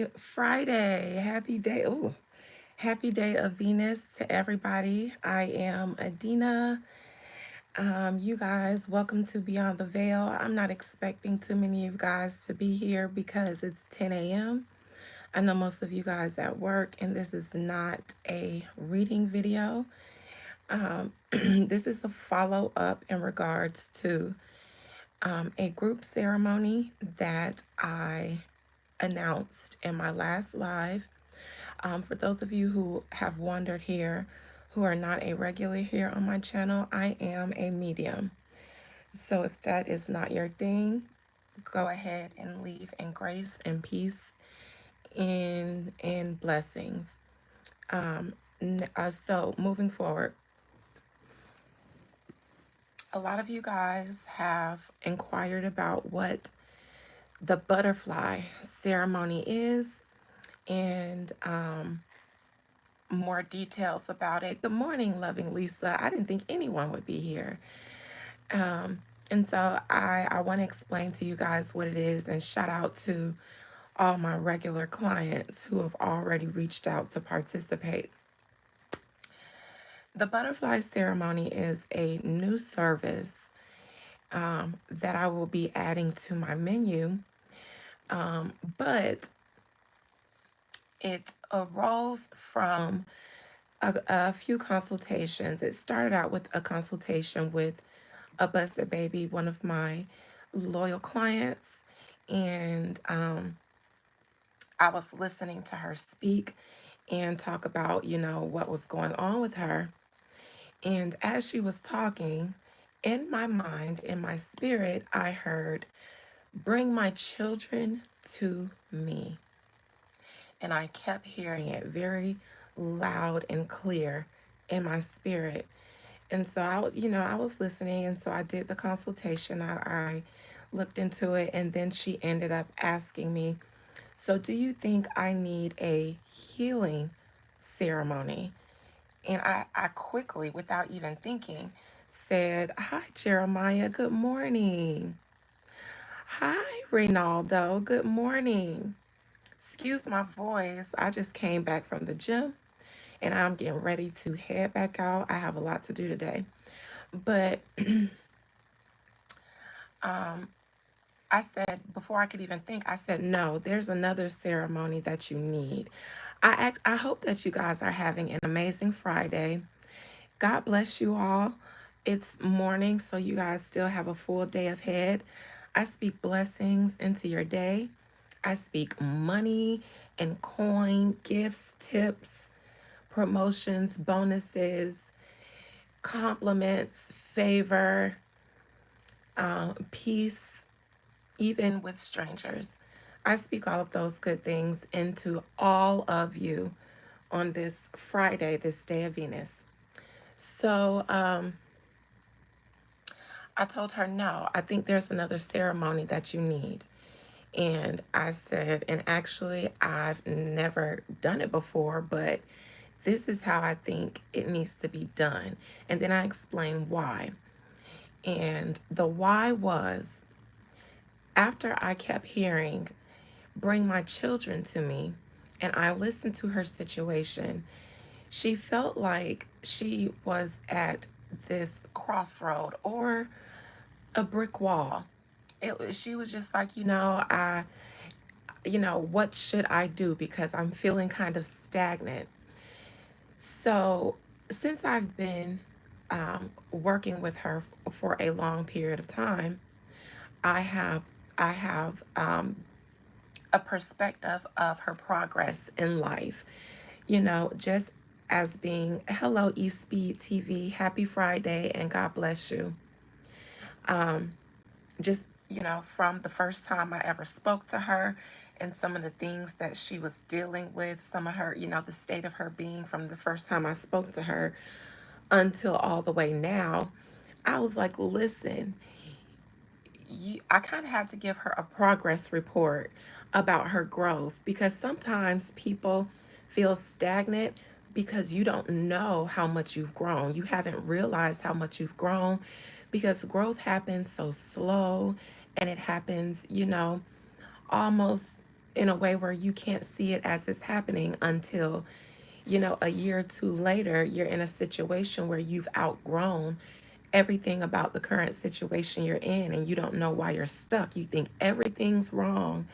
Happy Friday. Happy day. Ooh, happy day of Venus to everybody. I am Adina. You guys, welcome to Beyond the Veil. I'm not expecting too many of you guys to be here because it's 10 a.m. I know most of you guys at work, and this is not a reading video. This is a follow up in regards to a group ceremony that I announced in my last live. For those of you who have wondered here, who are not a regular here on my channel, I am a medium. So if that is not your thing, go ahead and leave in grace and peace and blessings. So moving forward, a lot of you guys have inquired about what the butterfly ceremony is and more details about it. Good morning, loving Lisa. I didn't think anyone would be here. Um, and so I want to explain to you guys what it is and shout out to all my regular clients who have already reached out to participate. The butterfly ceremony is a new service that I will be adding to my menu, but it arose from a few consultations. It started out with a consultation with a Busted Baby, one of my loyal clients, and I was listening to her speak and talk about, what was going on with her. And as she was talking, in my mind, in my spirit, I heard, "Bring my children to me." And I kept hearing it very loud and clear in my spirit. And so I was listening, and so I did the consultation. I looked into it, and then she ended up asking me, "So do you think I need a healing ceremony?" And I quickly, without even thinking, said, "Hi, Jeremiah. Good morning. Hi, Reynaldo. Good morning." Excuse my voice. I just came back from the gym and I'm getting ready to head back out. I have a lot to do today. But um, I said, before I could even think, I said, "No, there's another ceremony that you need." I hope that you guys are having an amazing Friday. God bless you all. It's morning, so you guys still have a full day ahead. I speak blessings into your day. I speak money and coin, gifts, tips, promotions, bonuses, compliments, favor, peace, even with strangers. I speak all of those good things into all of you on this Friday, this day of Venus. So I told her, "No, I think there's another ceremony that you need." And I said, "And actually, I've never done it before, but this is how I think it needs to be done." And then I explained why. And the why was, after I kept hearing, "Bring my children to me," and I listened to her situation, she felt like she was at this crossroad or a brick wall. She was just like, what should I do? Because I'm feeling kind of stagnant. So, since I've been working with her for a long period of time, I have I have a perspective of her progress in life. Just as being, "Hello, East Speed TV, happy Friday, and God bless you." Just from the first time I ever spoke to her and some of the things that she was dealing with, some of her, the state of her being from the first time I spoke to her until all the way now, I was like, "Listen, I kind of had to give her a progress report about her growth, because sometimes people feel stagnant because you don't know how much you've grown. You haven't realized how much you've grown because growth happens so slow, and it happens, almost." in a way where you can't see it as it's happening until, you know, a year or two later, you're in a situation where you've outgrown everything about the current situation you're in and you don't know why you're stuck. You think everything's wrong,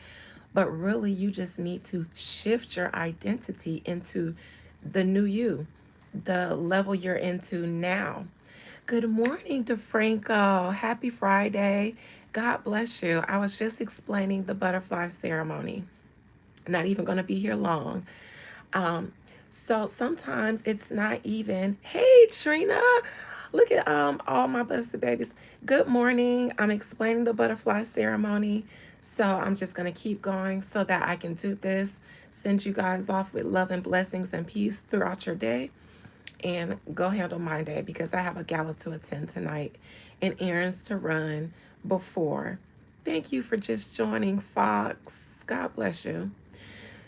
but really you just need to shift your identity into the new you, the level you're into now. Good morning, DeFranco. Happy Friday. God bless you. I was just explaining the butterfly ceremony. Not even going to be here long. Um, so sometimes it's not even, hey Trina, look at all my blessed babies. Good morning. I'm explaining the butterfly ceremony. So I'm just gonna keep going so that I can do this, send you guys off with love and blessings and peace throughout your day, and go handle my day because I have a gala to attend tonight and errands to run before. Thank you for just joining, Fox. God bless you.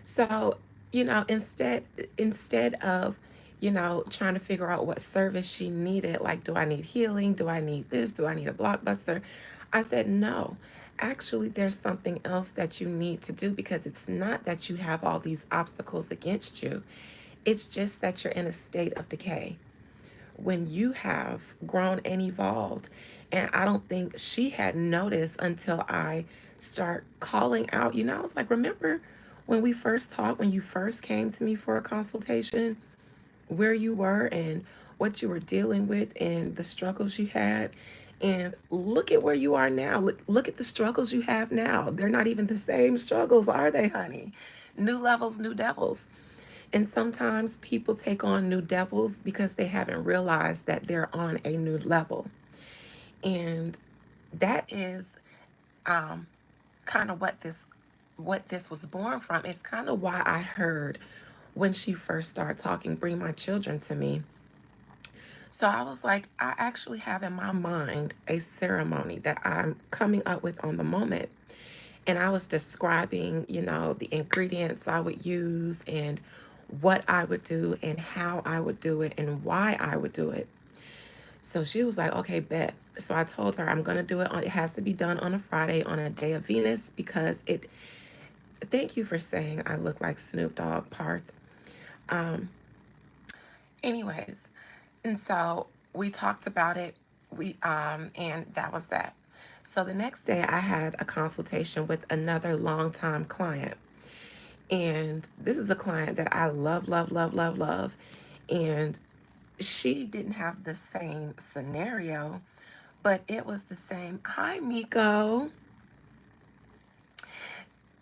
So, you know, instead of, you know, trying to figure out what service she needed, like, do I need healing? Do I need this? Do I need a blockbuster? I said, no. Actually, there's something else that you need to do because it's not that you have all these obstacles against you. It's just that you're in a state of decay when you have grown and evolved. And I don't think she had noticed until I start calling out. You know, I was like, remember when we first talked, when you first came to me for a consultation, where you were and what you were dealing with and the struggles you had. And look at where you are now. Look at the struggles you have now. They're not even the same struggles, are they, honey? New levels, new devils. And sometimes people take on new devils because they haven't realized that they're on a new level. And that is um, kind of what this was born from. It's kind of why I heard when she first started talking, bring my children to me. So I was like, I actually have in my mind a ceremony that I'm coming up with on the moment. And I was describing, you know, the ingredients I would use and what I would do and how I would do it and why I would do it. So she was like, okay, bet. So I told her I'm going to do it on, it has to be done on a Friday on a day of Venus because it, thank you for saying I look like Snoop Dogg, Parth. Um, anyways, and so we talked about it. And that was that. So the next day I had a consultation with another longtime client. And this is a client that I love, love, love, love, love. And she didn't have the same scenario, but it was the same. Hi, Miko.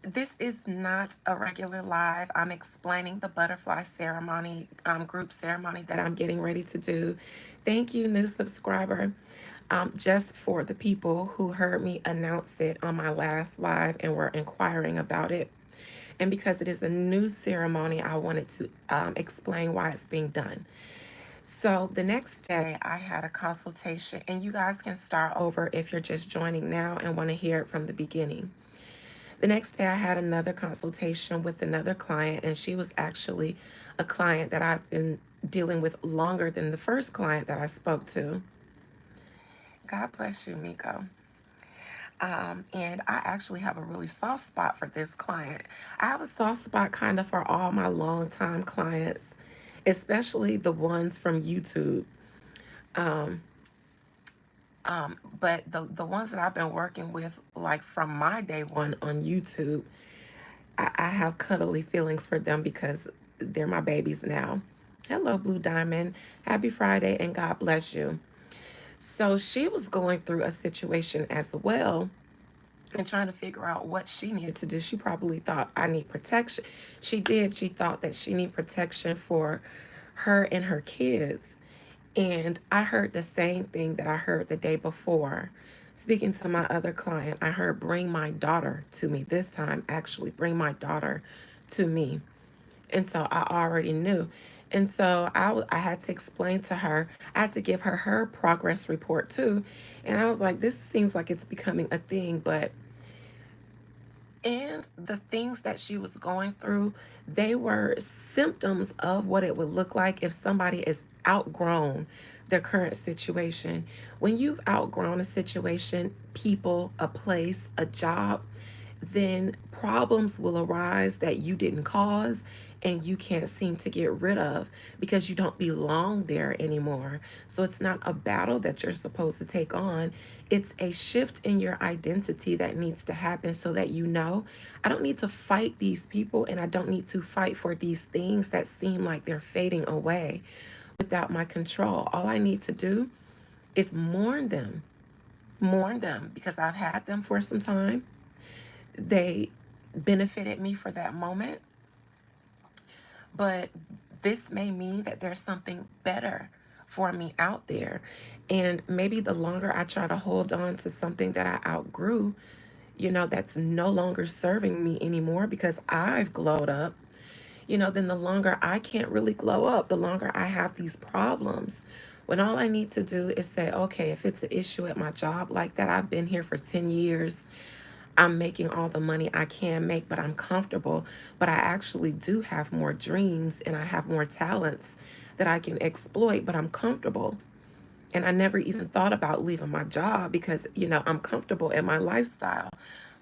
This is not a regular live. I'm explaining the butterfly ceremony, group ceremony that I'm getting ready to do. Thank you, new subscriber. Just for the people who heard me announce it on my last live and were inquiring about it. And because it is a new ceremony, I wanted to explain why it's being done. So the next day, I had a consultation, and you guys can start over if you're just joining now and want to hear it from the beginning. The next day, I had another consultation with another client, and she was actually a client that I've been dealing with longer than the first client that I spoke to. God bless you, Miko. And I actually have a really soft spot for this client. I have a soft spot kind of for all my longtime clients, especially the ones from YouTube. Um, but the ones that I've been working with, like from my day one on YouTube, I have cuddly feelings for them because they're my babies now. Hello, Blue Diamond. Happy Friday and God bless you. So she was going through a situation as well and trying to figure out what she needed to do. She probably thought I need protection. She did. She thought that she needed protection for her and her kids. And I heard the same thing that I heard the day before. Speaking to my other client, I heard bring my daughter to me. This time, actually, bring my daughter to me. And so I already knew. And so I had to explain to her, I had to give her her progress report too. And I was like, this seems like it's becoming a thing, but and the things that she was going through, they were symptoms of what it would look like if somebody is outgrown their current situation. When you've outgrown a situation, people, a place, a job, then problems will arise that you didn't cause and you can't seem to get rid of because you don't belong there anymore. So it's not a battle that you're supposed to take on. It's a shift in your identity that needs to happen so that you know, I don't need to fight these people and I don't need to fight for these things that seem like they're fading away without my control. All I need to do is mourn them because I've had them for some time. They benefited me for that moment, but this may mean that there's something better for me out there. And maybe the longer I try to hold on to something that I outgrew, that's no longer serving me anymore because I've glowed up, then the longer I can't really glow up, the longer I have these problems. When all I need to do is say, okay, if it's an issue at my job like that, I've been here for 10 years. I'm making all the money I can make, but I'm comfortable. But I actually do have more dreams and I have more talents that I can exploit, but I'm comfortable. And I never even thought about leaving my job because, I'm comfortable in my lifestyle.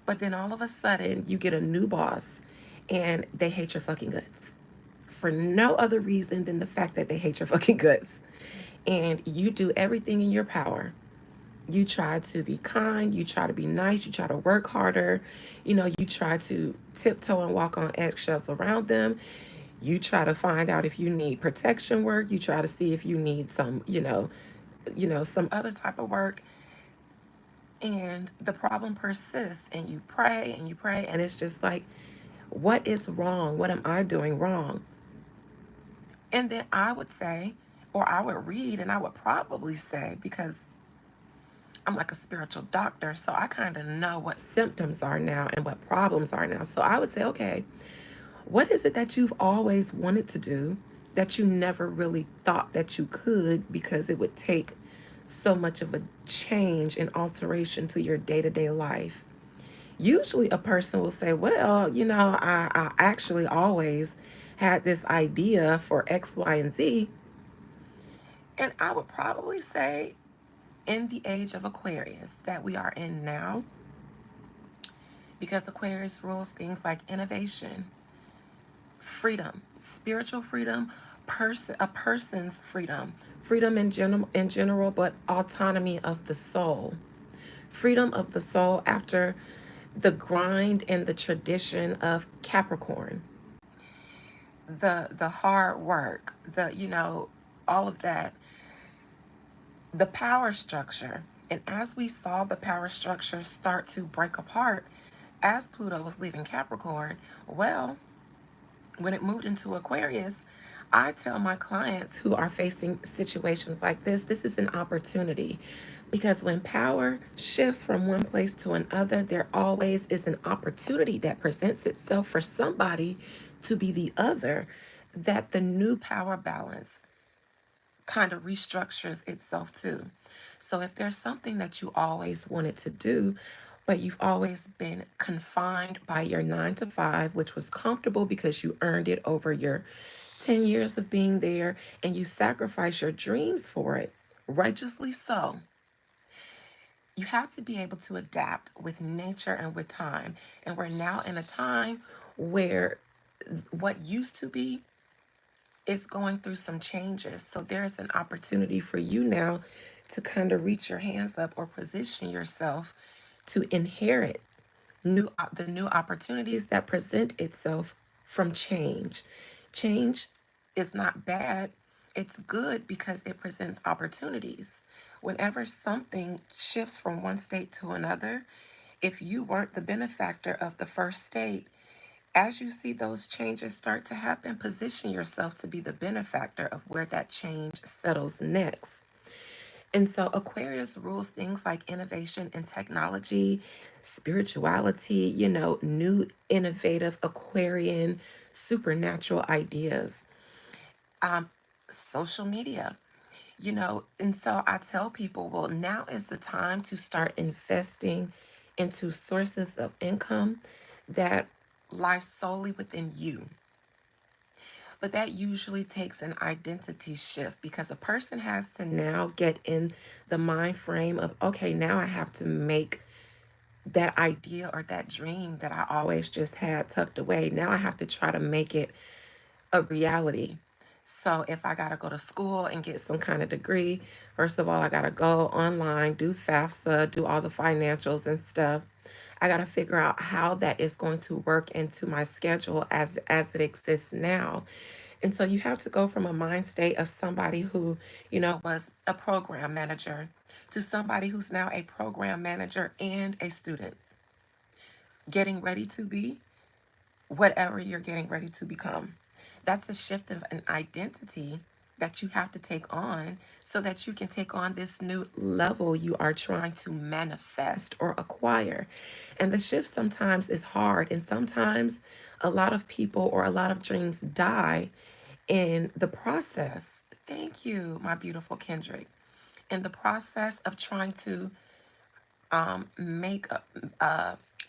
But then all of a sudden, you get a new boss and they hate your fucking guts for no other reason than the fact that they hate your fucking guts. And you do everything in your power. You try to be kind, you try to be nice, you try to work harder, you try to tiptoe and walk on eggshells around them. You try to find out if you need protection work, you try to see if you need some, some other type of work. And the problem persists and you pray, and it's just like, what is wrong? What am I doing wrong? And then I would say, or I would read and I would probably say, because I'm like a spiritual doctor, so I kind of know what symptoms are now and what problems are now. So I would say, okay, what is it that you've always wanted to do that you never really thought that you could because it would take so much of a change and alteration to your day to day life? Usually, a person will say, well, I actually always had this idea for X, Y, and Z. And I would probably say, in the age of Aquarius that we are in now, because Aquarius rules things like innovation, freedom, spiritual freedom, a person's freedom, freedom in general, but autonomy of the soul, freedom of the soul after the grind and the tradition of Capricorn, the hard work, all of that, the power structure. And as we saw the power structure start to break apart as Pluto was leaving Capricorn, well, when it moved into Aquarius, I tell my clients who are facing situations like this is an opportunity. Because when power shifts from one place to another, there always is an opportunity that presents itself for somebody to be the other, that the new power balance kind of restructures itself too. So if there's something that you always wanted to do, but you've always been confined by your 9 to 5, which was comfortable because you earned it over your 10 years of being there and you sacrifice your dreams for it, righteously so. You have to be able to adapt with nature and with time. And we're now in a time where what used to be is going through some changes. So there's an opportunity for you now to kind of reach your hands up or position yourself to inherit the new opportunities that present itself from change. Change is not bad. It's good because it presents opportunities. Whenever something shifts from one state to another, if you weren't the benefactor of the first state, as you see those changes start to happen, position yourself to be the benefactor of where that change settles next. And so Aquarius rules things like innovation and technology, spirituality, new innovative Aquarian supernatural ideas, um, social media, And so I tell people, well, now is the time to start investing into sources of income that lie solely within you. But that usually takes an identity shift because a person has to now get in the mind frame of, okay, now I have to make that idea or that dream that I always just had tucked away. Now I have to try to make it a reality. So if I got to go to school and get some kind of degree, first of all, I got to go online, do FAFSA, do all the financials and stuff. I got to figure out how that is going to work into my schedule as it exists now. And so you have to go from a mind state of somebody who, was a program manager to somebody who's now a program manager and a student, getting ready to be whatever you're getting ready to become. That's a shift of an identity that you have to take on so that you can take on this new level you are trying to manifest or acquire. And the shift sometimes is hard, and sometimes a lot of people or a lot of dreams die in the process. Thank you, my beautiful Kendrick. In the process of trying to make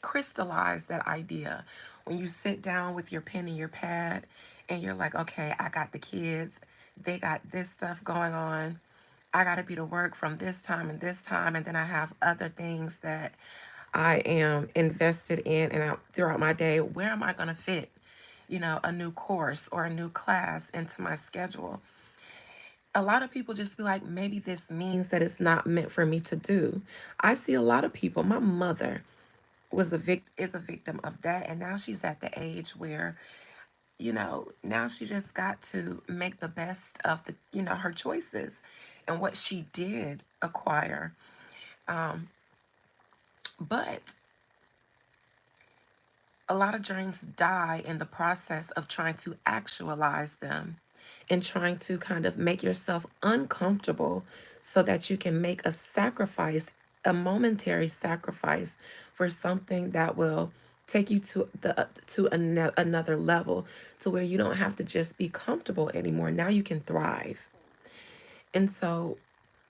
crystallize that idea. When you sit down with your pen and your pad and you're like, okay, I got the kids, they got this stuff going on. I got to be to work from this time, and then I have other things that I am invested in and out throughout my day. Where am I going to fit, a new course or a new class into my schedule? A lot of people just feel like maybe this means that it's not meant for me to do. I see a lot of people. My mother is a victim of that, and now she's at the age where now she just got to make the best of the her choices and what she did acquire. Um, but a lot of dreams die in the process of trying to actualize them and trying to kind of make yourself uncomfortable so that you can make a sacrifice, a momentary sacrifice for something that will take you to another level to where you don't have to just be comfortable anymore. Now you can thrive. And so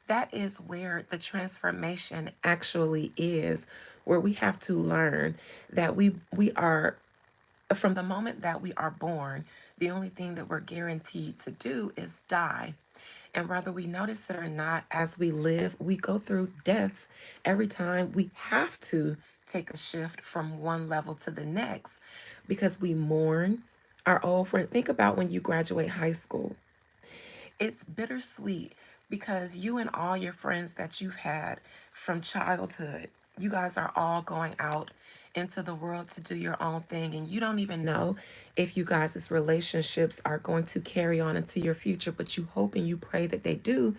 that is where the transformation actually is, where we have to learn that we are, from the moment that we are born, the only thing that we're guaranteed to do is die. And whether we notice it or not, as we live, we go through deaths every time we have to take a shift from one level to the next because we mourn our old friend. Think about when you graduate high school. It's bittersweet because you and all your friends that you've had from childhood, you guys are all going out into the world to do your own thing, and you don't even know if you guys' relationships are going to carry on into your future, but you hope and you pray that they do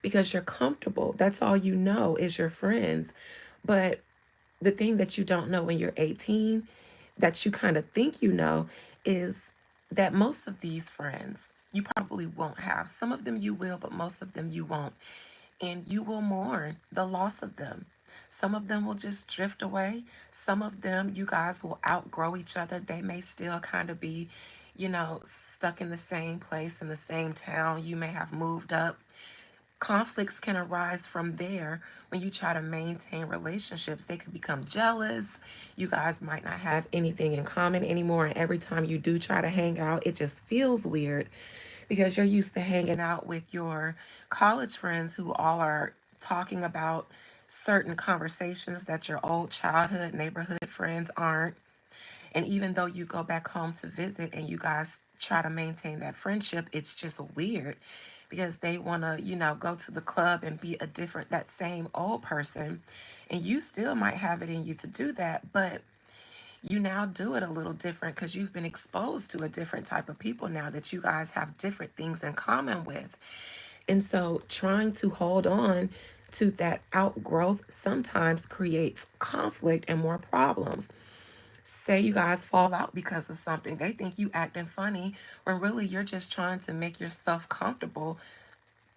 because you're comfortable. That's all you know is your friends. But the thing that you don't know when you're 18, that you kind of think is that most of these friends you probably won't have. Some of them you will, but most of them you won't. And you will mourn the loss of them. Some of them will just drift away. Some of them, you guys will outgrow each other. They may still kind of be, stuck in the same place, in the same town. You may have moved up. Conflicts can arise from there when you try to maintain relationships. They could become jealous. You guys might not have anything in common anymore. And every time you do try to hang out, it just feels weird because you're used to hanging out with your college friends who all are talking about certain conversations that your old childhood neighborhood friends aren't. And even though you go back home to visit and you guys try to maintain that friendship, it's just weird because they want to, go to the club and be that same old person. And you still might have it in you to do that, but you now do it a little different because you've been exposed to a different type of people now that you guys have different things in common with. And so trying to hold on to that outgrowth sometimes creates conflict and more problems. Say you guys fall out because of something. They think you acting funny when really you're just trying to make yourself comfortable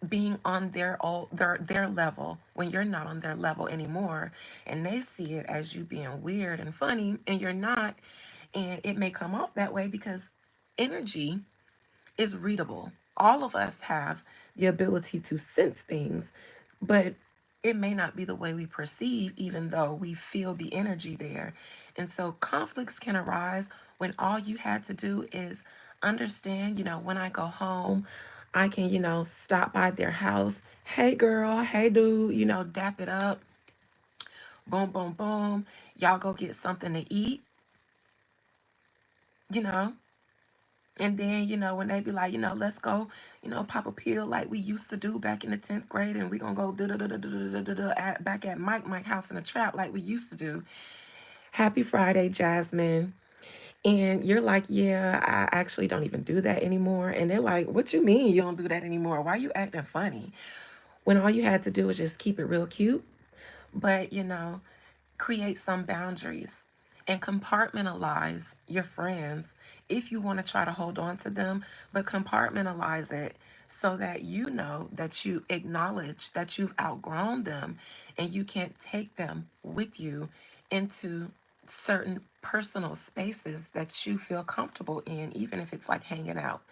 being on their level when you're not on their level anymore. And they see it as you being weird and funny and you're not. And it may come off that way because energy is readable. All of us have the ability to sense things, but it may not be the way we perceive, even though we feel the energy there. And so conflicts can arise when all you had to do is understand, when I go home, I can, stop by their house. Hey, girl. Hey, dude, dap it up. Boom, boom, boom. Y'all go get something to eat, you know. And then, when they be like, let's go, pop a pill like we used to do back in the 10th grade, and we gonna go back at Mike House in the Trap like we used to do. Happy Friday, Jasmine. And you're like, yeah, I actually don't even do that anymore. And they're like, what you mean you don't do that anymore? Why are you acting funny? When all you had to do was just keep it real cute. But, create some boundaries and compartmentalize your friends if you want to try to hold on to them, but compartmentalize it so that you know that you acknowledge that you've outgrown them and you can't take them with you into certain personal spaces that you feel comfortable in, even if it's like hanging out.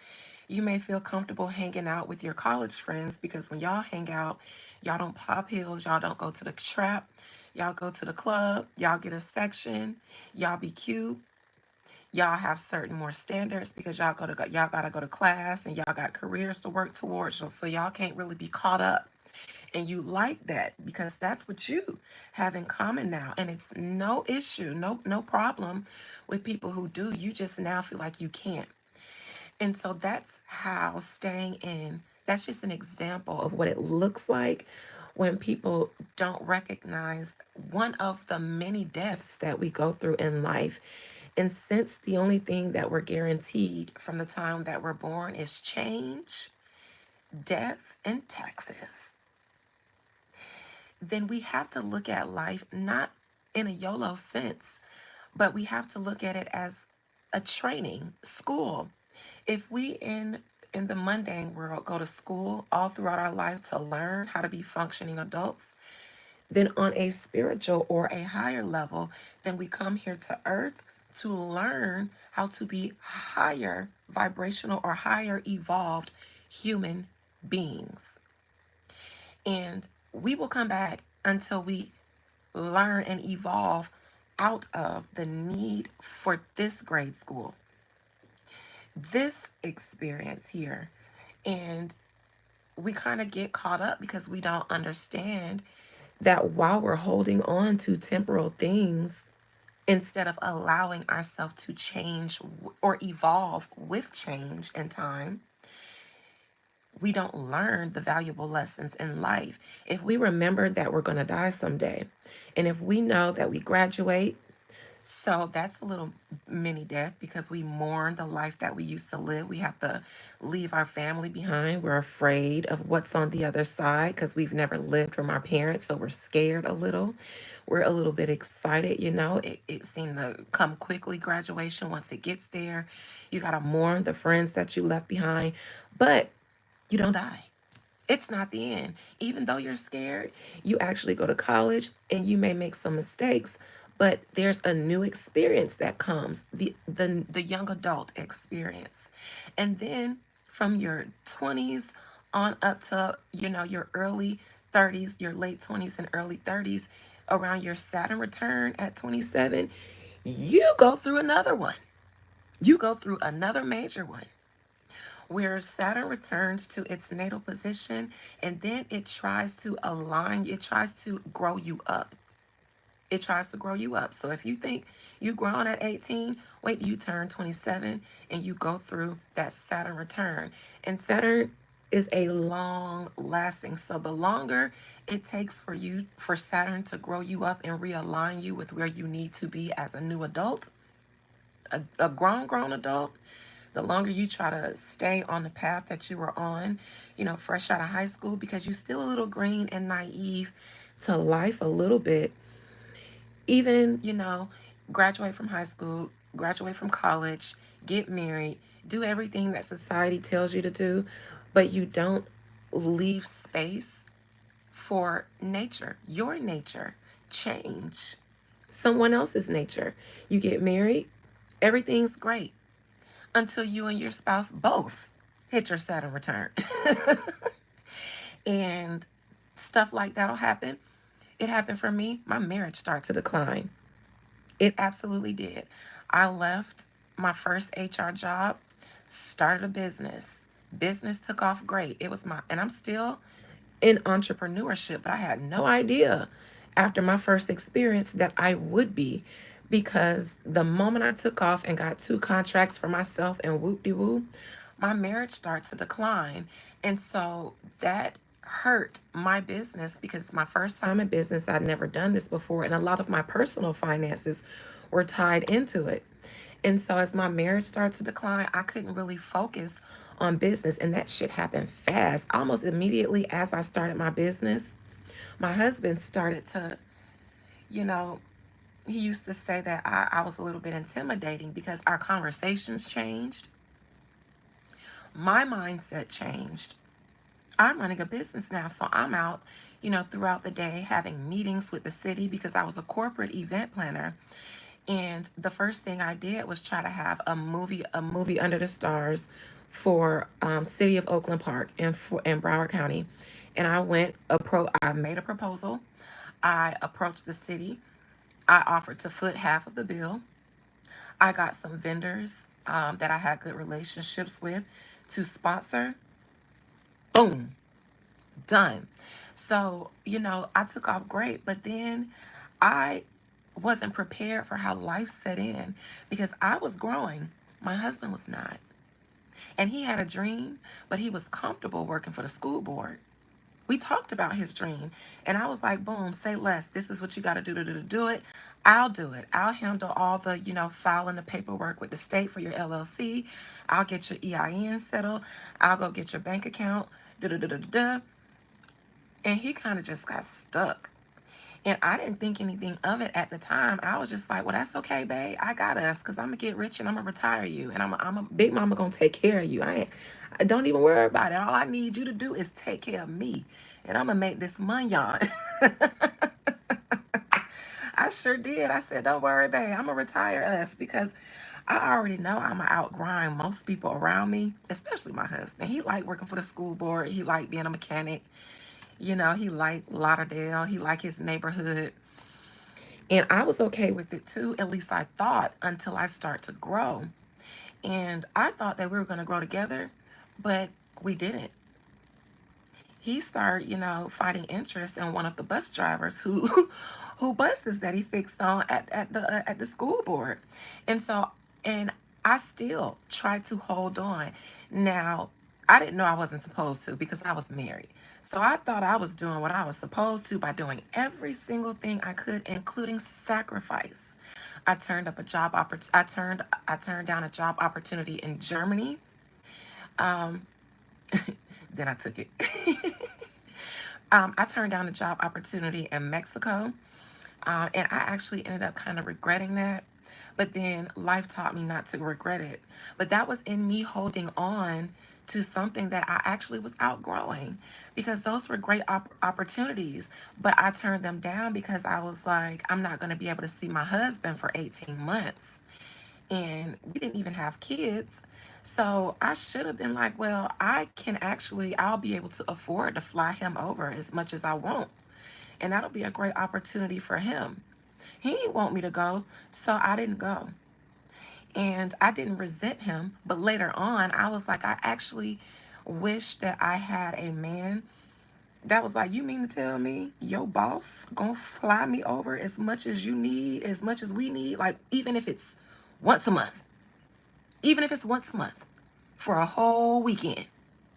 You may feel comfortable hanging out with your college friends because when y'all hang out, y'all don't pop pills, y'all don't go to the trap, y'all go to the club, y'all get a section, y'all be cute, y'all have certain more standards because y'all gotta go to class and y'all got careers to work towards, so y'all can't really be caught up. And you like that because that's what you have in common now. And it's no issue, no problem with people who do. You just now feel like you can't. And so that's how staying in, that's just an example of what it looks like when people don't recognize one of the many deaths that we go through in life. And since the only thing that we're guaranteed from the time that we're born is change, death, and taxes, then we have to look at life not in a YOLO sense, but we have to look at it as a training school. If we in the mundane world go to school all throughout our life to learn how to be functioning adults, then on a spiritual or a higher level, then we come here to earth to learn how to be higher vibrational or higher evolved human beings. And we will come back until we learn and evolve out of the need for this grade school, this experience here. And we kind of get caught up because we don't understand that while we're holding on to temporal things, instead of allowing ourselves to change or evolve with change and time, we don't learn the valuable lessons in life. If we remember that we're going to die someday, and if we know that we graduate, so that's a little mini death because we mourn the life that we used to live. We have to leave our family behind. We're afraid of what's on the other side because we've never lived from our parents. So we're scared a little. We're a little bit excited, It seemed to come quickly, graduation. Once it gets there, you got to mourn the friends that you left behind. But you don't die. It's not the end. Even though you're scared, you actually go to college and you may make some mistakes, but there's a new experience that comes, the young adult experience. And then from your 20s on up to, your early 30s, your late 20s and early 30s, around your Saturn return at 27, you go through another one. You go through another major one where Saturn returns to its natal position and then it tries to align, it tries to grow you up. It tries to grow you up. So if you think you've grown at 18, wait till you turn 27 and you go through that Saturn return. And Saturn is a long lasting. So the longer it takes for Saturn to grow you up and realign you with where you need to be as a new adult, a grown adult, the longer you try to stay on the path that you were on, fresh out of high school, because you're still a little green and naive to life a little bit, even, graduate from high school, graduate from college, get married, do everything that society tells you to do, but you don't leave space for nature, your nature, change, someone else's nature. You get married, everything's great until you and your spouse both hit your Saturn return. And stuff like that'll happen. It happened for me. My marriage started to decline. It absolutely did. I left my first HR job, started a business. Business took off great. And I'm still in entrepreneurship, but I had no idea after my first experience that I would be, because the moment I took off and got 2 contracts for myself and whoop de woo, my marriage started to decline. And so that hurt my business because it's my first time in business. I'd never done this before, and a lot of my personal finances were tied into it. And so as my marriage started to decline, I couldn't really focus on business. And that shit happened fast. Almost immediately as I started my business, my husband started to, you know, he used to say that I was a little bit intimidating because our conversations changed. My mindset changed. I'm running a business now, so I'm out, throughout the day having meetings with the city because I was a corporate event planner. And the first thing I did was try to have a movie under the stars for City of Oakland Park in Broward County. And I made a proposal. I approached the city. I offered to foot half of the bill. I got some vendors that I had good relationships with to sponsor. Boom, done. So, I took off great, but then I wasn't prepared for how life set in because I was growing. My husband was not. And he had a dream, but he was comfortable working for the school board. We talked about his dream, and I was like, boom, say less. This is what you got to do it. I'll do it. I'll handle all the, filing the paperwork with the state for your LLC. I'll get your EIN settled. I'll go get your bank account. Da da da da da. And he kind of just got stuck. And I didn't think anything of it at the time. I was just like, well, that's okay, babe. I got us because I'm going to get rich and I'm going to retire you. And I'm a big mama going to take care of you. I don't even worry about it. All I need you to do is take care of me. And I'm going to make this money on. I sure did. I said, don't worry, babe. I'm going to retire us because I already know I'm going to outgrind most people around me, especially my husband. He liked working for the school board. He liked being a mechanic. He liked Lauderdale. He liked his neighborhood. And I was okay with it too, at least I thought, until I start to grow. And I thought that we were going to grow together, but we didn't. He started, finding interest in one of the bus drivers who who buses that he fixed on at the school board. And so, and I still tried to hold on. Now, I didn't know I wasn't supposed to because I was married. So I thought I was doing what I was supposed to by doing every single thing I could, including sacrifice. I turned up a job oppor- I turned down a job opportunity in Germany. Um, then I took it. I turned down a job opportunity in Mexico, and I actually ended up kind of regretting that. But then life taught me not to regret it. But that was in me holding on to something that I actually was outgrowing because those were great opportunities. But I turned them down because I was like, I'm not going to be able to see my husband for 18 months. And we didn't even have kids. So I should have been like, well, I'll be able to afford to fly him over as much as I want. And that'll be a great opportunity for him. He didn't want me to go, so I didn't go. And I didn't resent him. But later on, I was like, I actually wish that I had a man that was like, you mean to tell me your boss gonna fly me over as much as you need, as much as we need? Like, even if it's once a month, even if it's once a month for a whole weekend,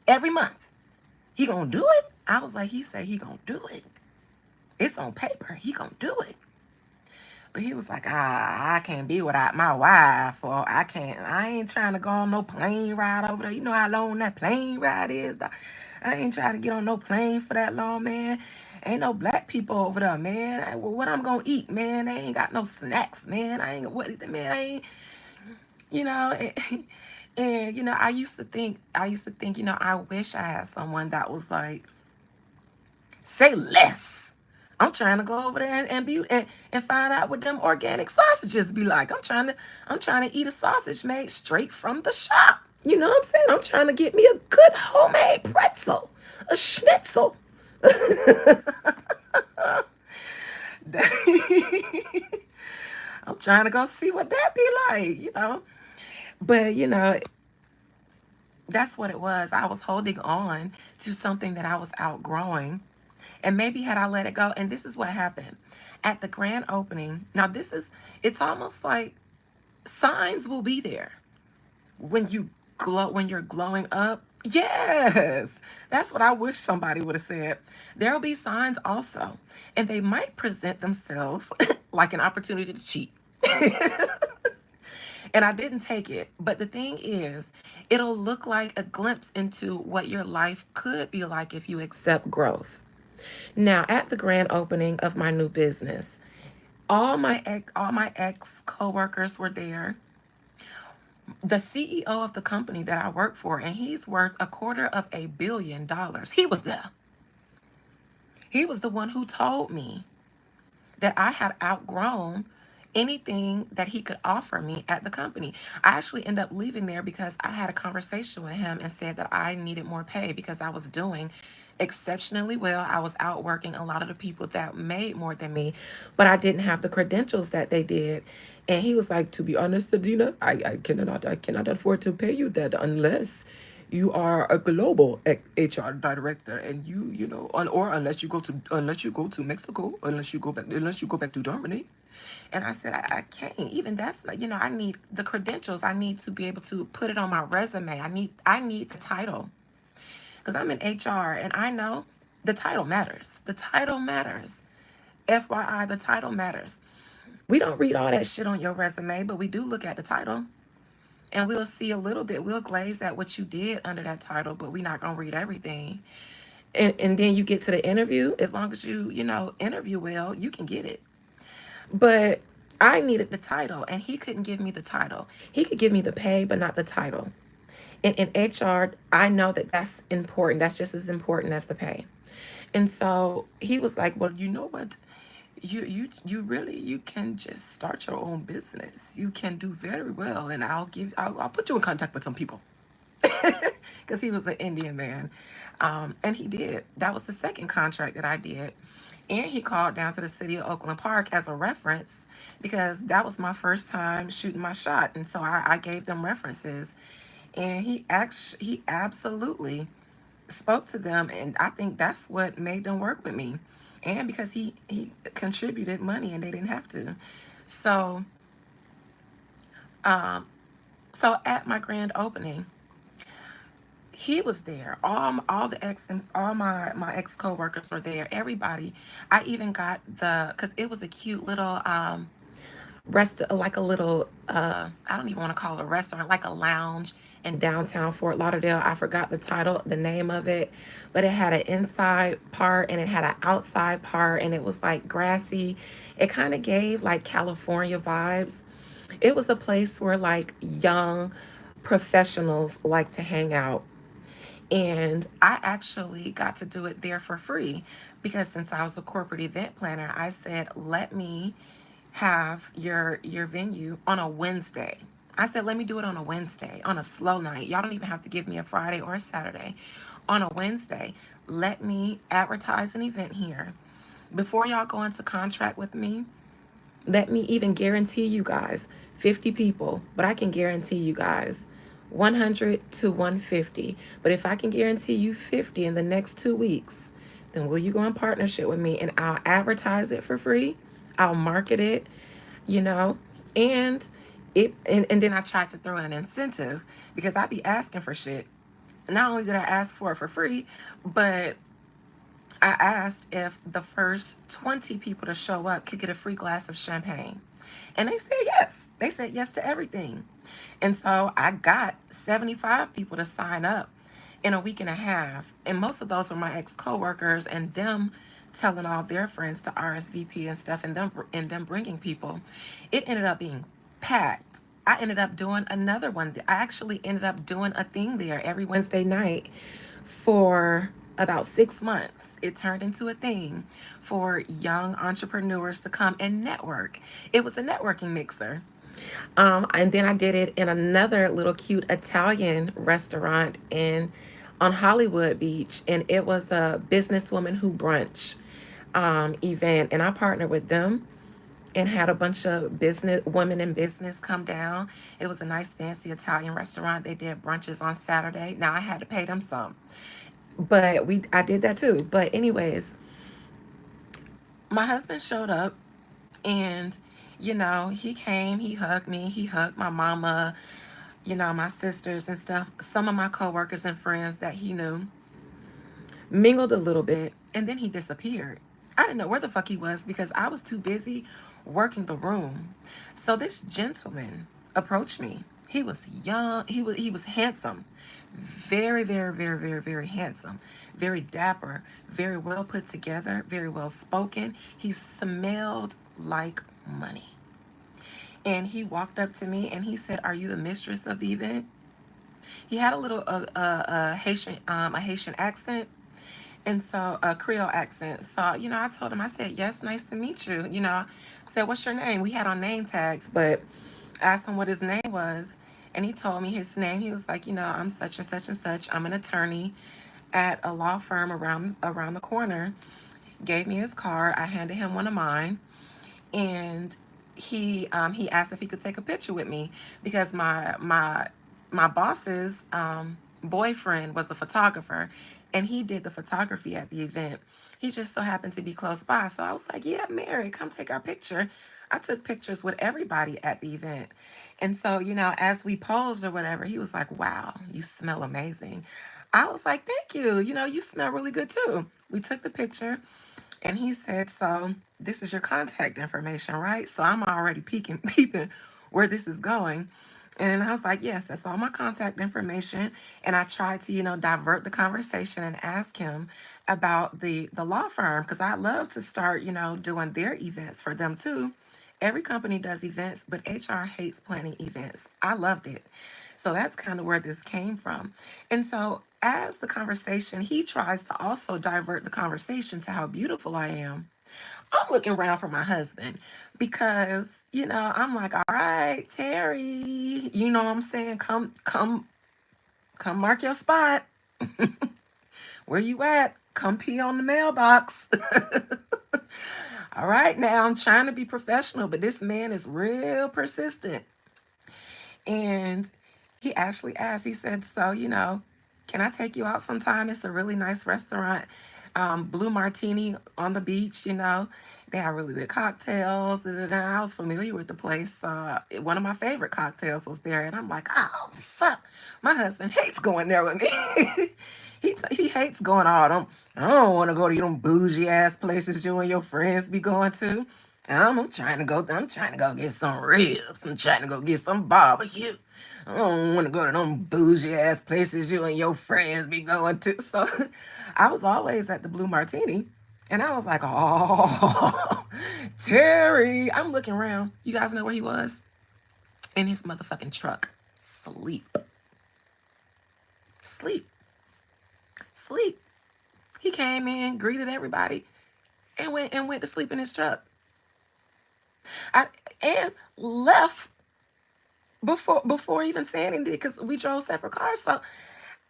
every month, he gonna do it? I was like, he said he gonna do it. It's on paper. He gonna do it. But he was like, I can't be without my wife, or I ain't trying to go on no plane ride over there. You know how long that plane ride is? I ain't trying to get on no plane for that long, man. Ain't no black people over there, man. Well, what I'm gonna eat, man? They ain't got no snacks, man. I ain't, you know, and I used to think, I wish I had someone that was like, say less. I'm trying to go over there and find out what them organic sausages be like. I'm trying to eat a sausage made straight from the shop. You know what I'm saying? I'm trying to get me a good homemade pretzel, a schnitzel. I'm trying to go see what that be like. But that's what it was. I was holding on to something that I was outgrowing. And maybe had I let it go, and this is what happened at the grand opening. Now, it's almost like signs will be there when when you're glowing up. Yes, that's what I wish somebody would have said. There'll be signs also, and they might present themselves like an opportunity to cheat. And I didn't take it. But the thing is, it'll look like a glimpse into what your life could be like if you accept growth. Now, at the grand opening of my new business, all my ex coworkers were there. The CEO of the company that I work for, and he's worth $250 million. He was there. He was the one who told me that I had outgrown anything that he could offer me at the company. I actually ended up leaving there because I had a conversation with him and said that I needed more pay because I was doing exceptionally well. I was outworking a lot of the people that made more than me, but I didn't have the credentials that they did. And he was like, to be honest, Adina, I cannot afford to pay you that unless you are a global HR director, and you know, or unless you go to Mexico, unless you go back to Germany. And I said, I can't. Even that's like, I need the credentials. I need to be able to put it on my resume. I need the title because I'm in HR, and I know the title matters. The title matters. FYI, the title matters. We don't read all that shit on your resume, but we do look at the title. And we'll see a little bit. We'll glaze at what you did under that title, but we're not gonna read everything. And then you get to the interview. As long as you interview well, you can get it. But I needed the title, and he couldn't give me the title. He could give me the pay, but not the title. And in HR, I know that that's important. That's just as important as the pay. And so he was like, "Well, you know what? You really you can just start your own business. You can do very well, and I'll put you in contact with some people." Because he was an Indian man. And he did. That was the second contract that I did. And he called down to the city of Oakland Park as a reference because that was my first time shooting my shot. And so I gave them references. And he absolutely spoke to them. And I think that's what made them work with me. And because he contributed money and they didn't have to. So um, so at my grand opening, he was there. All the ex and all my ex coworkers were there. Everybody. I even got because it was a cute little rest, like a little I don't even want to call it a restaurant, like a lounge in downtown Fort Lauderdale. I forgot the name of it, but it had an inside part and it had an outside part, and it was like grassy. It kind of gave like California vibes. It was a place where like young professionals like to hang out, and I actually got to do it there for free because since I was a corporate event planner, I said, let me have your venue on a Wednesday. I said, let me do it on a Wednesday, on a slow night. Y'all don't even have to give me a Friday or a Saturday. On a Wednesday, let me advertise an event here. Before y'all go into contract with me, let me even guarantee you guys 50 people, but I can guarantee you guys 100 to 150. But if I can guarantee you 50 in the next 2 weeks, then will you go in partnership with me, and I'll advertise it for free? I'll market it, you know, and and then I tried to throw in an incentive because I be asking for shit. Not only did I ask for it for free, but I asked if the first 20 people to show up could get a free glass of champagne. And they said yes. They said yes to everything. And so I got 75 people to sign up in a week and a half. And most of those were my ex coworkers and them telling all their friends to RSVP and stuff, and them bringing people. It ended up being packed. I ended up doing another one. I actually ended up doing a thing there every Wednesday night for about 6 months. It turned into a thing for young entrepreneurs to come and network. It was a networking mixer. And then I did it in another little cute Italian restaurant on Hollywood Beach, and it was a businesswoman who brunch event, and I partnered with them and had a bunch of business women in business come down. It was a nice fancy Italian restaurant. They did brunches on Saturday. Now I had to pay them some, but I did that too. But anyways, My husband showed up, and he came, he hugged me, he hugged my mama, my sisters and stuff, some of my coworkers and friends that he knew, mingled a little bit, and then he disappeared. I didn't know where the fuck he was because I was too busy working the room. So this gentleman approached me. He was young, he was handsome. Very, very, very, very, very handsome. Very dapper, very well put together, very well spoken. He smelled like money. And he walked up to me and he said, "Are you the mistress of the event?" He had a little a Haitian accent, and so a Creole accent. So I told him, I said, "Yes, nice to meet you." I said, "What's your name?" We had on name tags, but I asked him what his name was, and he told me his name. He was like, "I'm such and such and such. I'm an attorney at a law firm around the corner." Gave me his card. I handed him one of mine, and he asked if he could take a picture with me because my boss's boyfriend was a photographer, and he did the photography at the event. He just so happened to be close by, so I was like, "Yeah, Mary, come take our picture." I took pictures with everybody at the event, and so as we posed or whatever, he was like, "Wow, you smell amazing." I was like, "Thank you. You smell really good too." We took the picture. And he said, "So this is your contact information, right?" So I'm already peeping where this is going. And I was like, "Yes, that's all my contact information." And I tried to, divert the conversation and ask him about the law firm because I love to start, doing their events for them too. Every company does events, but HR hates planning events. I loved it. So that's kind of where this came from. And so as the conversation, he tries to also divert the conversation to how beautiful I am. I'm looking around for my husband because, I'm like, "All right, Terry, you know what I'm saying? Come mark your spot. Where you at? Come pee on the mailbox." All right, now I'm trying to be professional, but this man is real persistent. And he actually asked, he said, "So, can I take you out sometime? It's a really nice restaurant, Blue Martini on the beach, They have really good cocktails." And I was familiar with the place. One of my favorite cocktails was there. And I'm like, "Oh, fuck. My husband hates going there with me." He hates going all them. "I don't want to go to them bougie ass places you and your friends be going to. I'm trying to go. I'm trying to go get some ribs. I'm trying to go get some barbecue. I don't want to go to them bougie ass places you and your friends be going to." So I was always at the Blue Martini. And I was like, "Oh, Terry." I'm looking around. You guys know where he was? In his motherfucking truck. Sleep. Sleep. Sleep. He came in, greeted everybody, and went to sleep in his truck. I and left before even saying anything because we drove separate cars. So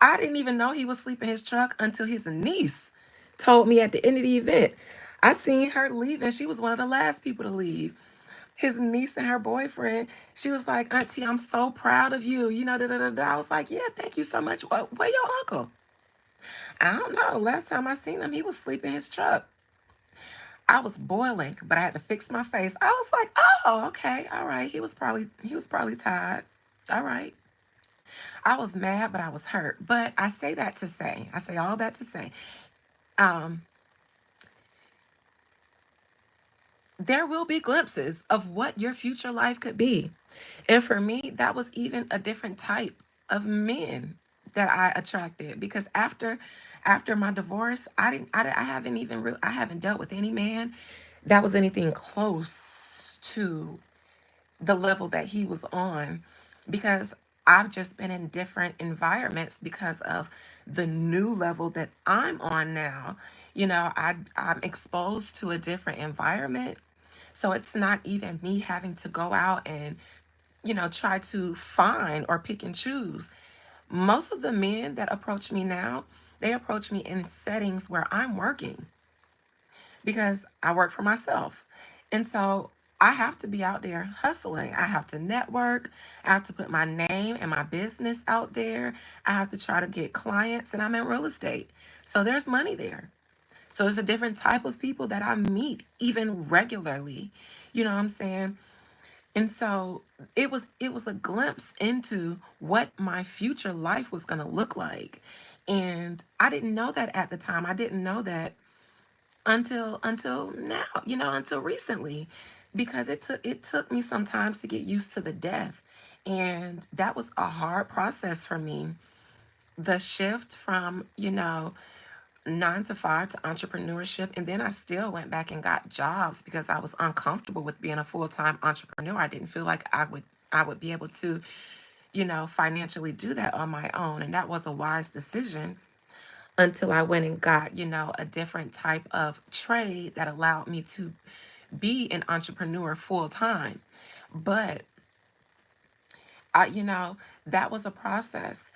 I didn't even know he was sleeping in his truck until his niece told me at the end of the event. I seen her leaving. She was one of the last people to leave. His niece and her boyfriend. She was like, "Auntie, I'm so proud of you." Da da da da. I was like, "Yeah, thank you so much." Where your uncle? I don't know. Last time I seen him, he was sleeping in his truck. I was boiling, but I had to fix my face. I was like, "Oh, okay, all right." He was probably tired. All right. I was mad, but I was hurt. But I say all that to say, um, there will be glimpses of what your future life could be. And for me, that was even a different type of men that I attracted because after my divorce, I haven't I haven't dealt with any man that was anything close to the level that he was on because I've just been in different environments because of the new level that I'm on now. I'm exposed to a different environment. So it's not even me having to go out and, try to find or pick and choose. Most of the men that approach me now, they approach me in settings where I'm working because I work for myself. And so I have to be out there hustling. I have to network. I have to put my name and my business out there. I have to try to get clients, and I'm in real estate. So there's money there. So it's a different type of people that I meet even regularly. You know what I'm saying? And so it was a glimpse into what my future life was going to look like. And I didn't know that at the time. I didn't know that until now, until recently, because it took me some time to get used to the death. And that was a hard process for me. The shift from, 9 to 5 to entrepreneurship. And then I still went back and got jobs because I was uncomfortable with being a full-time entrepreneur. I didn't feel like I would be able to, financially do that on my own. And that was a wise decision until I went and got, a different type of trade that allowed me to be an entrepreneur full time. But I, that was a process.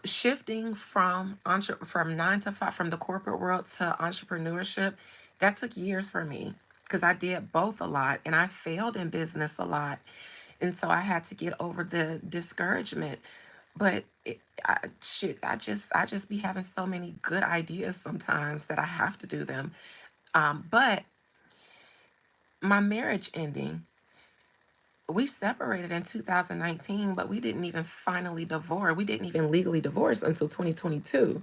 Shifting from 9 to 5, from the corporate world to entrepreneurship, that took years for me because I did both a lot and I failed in business a lot. And so I had to get over the discouragement. But I just be having so many good ideas sometimes that I have to do them. But my marriage ending, we separated in 2019, but we didn't even finally divorce. We didn't even legally divorce until 2022.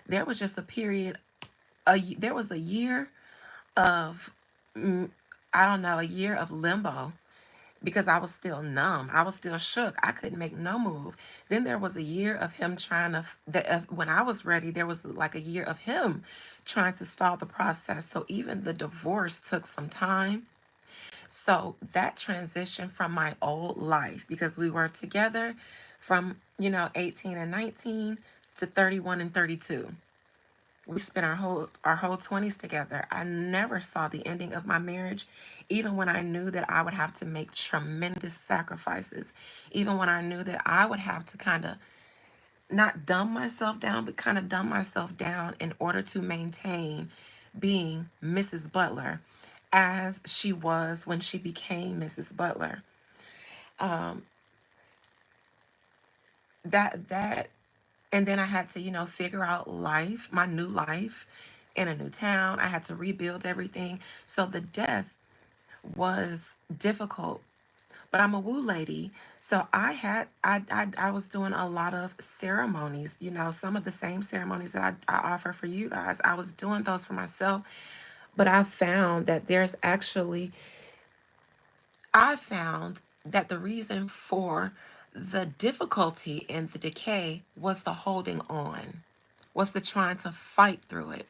There was just a period, there was a year of, mm, I don't know, a year of limbo because I was still numb. I was still shook. I couldn't make no move. Then there was a year of him trying to, when I was ready, there was like a year of him trying to stall the process. So even the divorce took some time. So that transition from my old life, because we were together from, 18 and 19 to 31 and 32. We spent our whole 20s together. I never saw the ending of my marriage, even when I knew that I would have to make tremendous sacrifices, even when I knew that I would have to kind of not dumb myself down, but kind of dumb myself down in order to maintain being Mrs. Butler as she was when she became Mrs. Butler. Um, that and then I had to, figure out life, my new life in a new town. I had to rebuild everything. So the death was difficult. But I'm a woo lady, so I was doing a lot of ceremonies. Some of the same ceremonies that I offer for you guys. I was doing those for myself, but I found that the reason for the difficulty and the decay was the holding on, was the trying to fight through it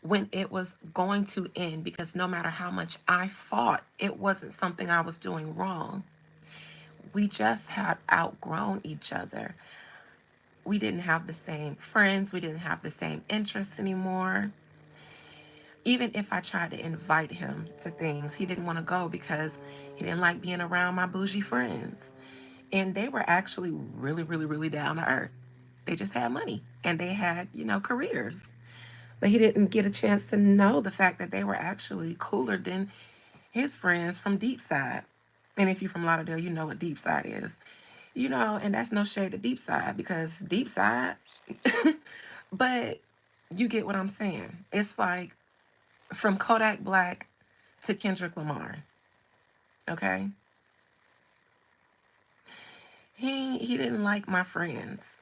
when it was going to end, because no matter how much I fought, it wasn't something I was doing wrong. We just had outgrown each other. We didn't have the same friends. We didn't have the same interests anymore. Even if I tried to invite him to things, he didn't want to go because he didn't like being around my bougie friends. And they were actually really, really, really down to earth. They just had money and they had, careers. But he didn't get a chance to know the fact that they were actually cooler than his friends from Deep Side. And if you're from Lauderdale, you know what Deep Side is. And that's no shade to Deep Side because Deep Side, but you get what I'm saying. It's like from Kodak Black to Kendrick Lamar. Okay, he didn't like my friends,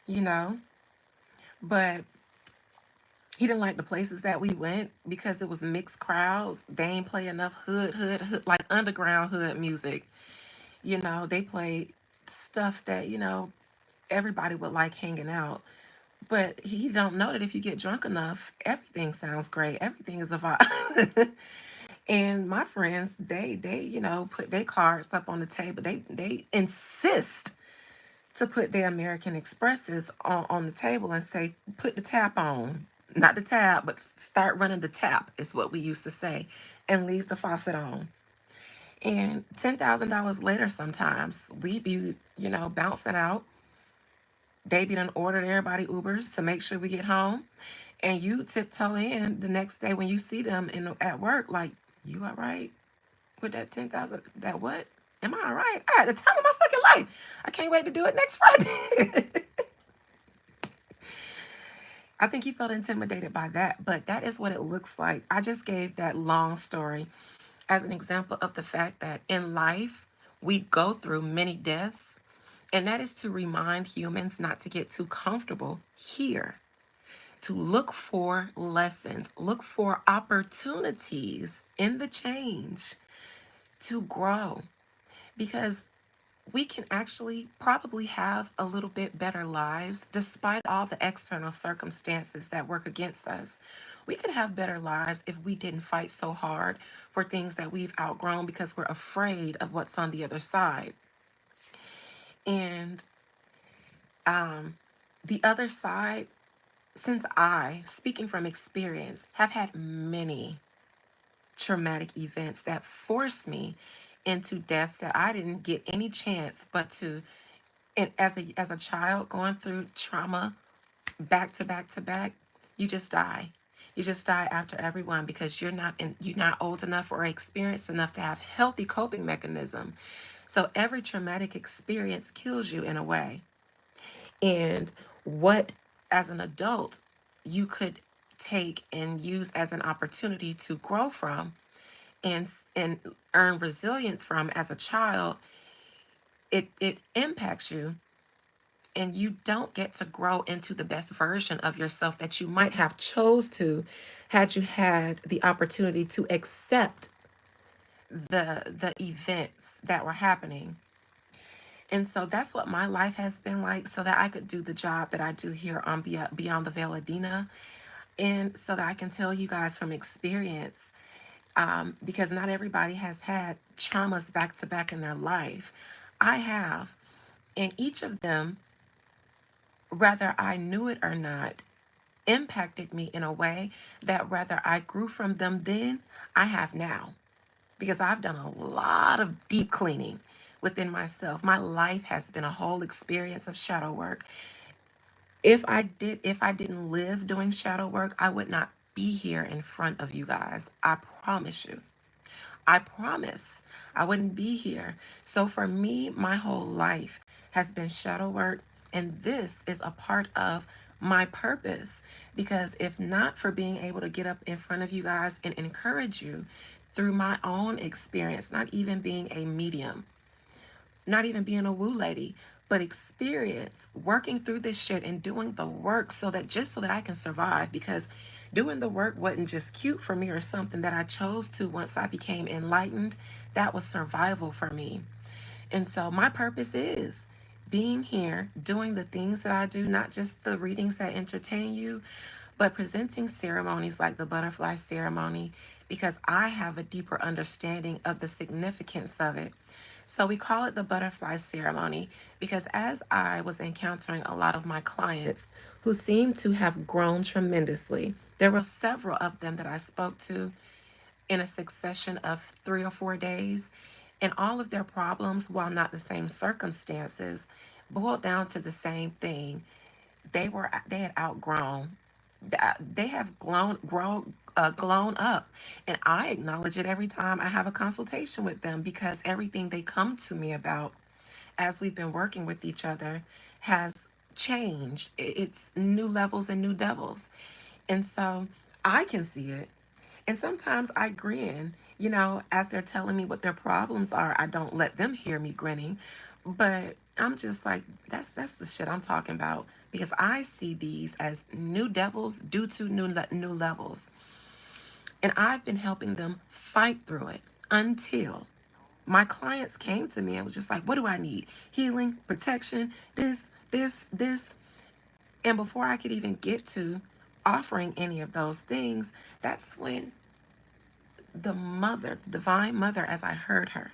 you know, but he didn't like the places that we went because it was mixed crowds. They ain't play enough hood, like underground hood music. They played stuff that everybody would like hanging out. But he don't know that if you get drunk enough, everything sounds great. Everything is a vibe. And my friends, they put their cards up on the table. They insist to put their American Expresses on the table and say, put the tap on. Not the tap, but start running the tap is what we used to say, and leave the faucet on. And $10,000 later, sometimes we be, bouncing out. They be done ordered everybody Ubers to make sure we get home. And you tiptoe in the next day when you see them at work, like, you all right with that 10,000? That what? Am I all right? I had the time of my fucking life. I can't wait to do it next Friday. I think he felt intimidated by that, but that is what it looks like. I just gave that long story as an example of the fact that in life, we go through many deaths, and that is to remind humans not to get too comfortable here, to look for lessons, look for opportunities in the change to grow, because we can actually probably have a little bit better lives despite all the external circumstances that work against us. We could have better lives if we didn't fight so hard for things that we've outgrown because we're afraid of what's on the other side. And um, the other side, since I, speaking from experience, have had many traumatic events that forced me into deaths that I didn't get any chance but to, and as a child going through trauma back to back to back, you just die. You just die after everyone because you're not old enough or experienced enough to have healthy coping mechanism. So every traumatic experience kills you in a way. And what, as an adult, you could take and use as an opportunity to grow from and earn resilience from as a child, it impacts you, and you don't get to grow into the best version of yourself that you might have chose to had you had the opportunity to accept the events that were happening. And so that's what my life has been like, so that I could do the job that I do here on Beyond the Veil Adina, and so that I can tell you guys from experience, because not everybody has had traumas back to back in their life. I have, and each of them, whether I knew it or not, impacted me in a way that whether I grew from them then, I have now. Because I've done a lot of deep cleaning within myself. My life has been a whole experience of shadow work. If I didn't live doing shadow work, I would not be here in front of you guys. I promise you. I promise I wouldn't be here. So for me, my whole life has been shadow work, and this is a part of my purpose. Because if not for being able to get up in front of you guys and encourage you through my own experience, not even being a medium, not even being a woo lady, but experience working through this shit and doing the work so that just so that I can survive, because doing the work wasn't just cute for me or something that I chose to once I became enlightened. That was survival for me. And so my purpose is being here, doing the things that I do, not just the readings that entertain you, but presenting ceremonies like the butterfly ceremony, because I have a deeper understanding of the significance of it. So we call it the butterfly ceremony because as I was encountering a lot of my clients who seemed to have grown tremendously, there were several of them that I spoke to in a succession of 3 or 4 days, and all of their problems, while not the same circumstances, boiled down to the same thing. They had outgrown, they have grown up, and I acknowledge it every time I have a consultation with them, because everything they come to me about as we've been working with each other has changed. It's new levels and new devils, and so I can see it. And sometimes I grin, as they're telling me what their problems are. I don't let them hear me grinning, but I'm just like, that's the shit I'm talking about, because I see these as new devils due to new levels. And I've been helping them fight through it until my clients came to me and was just like, what do I need? Healing, protection, this. And before I could even get to offering any of those things, that's when the mother, the divine mother, as I heard her,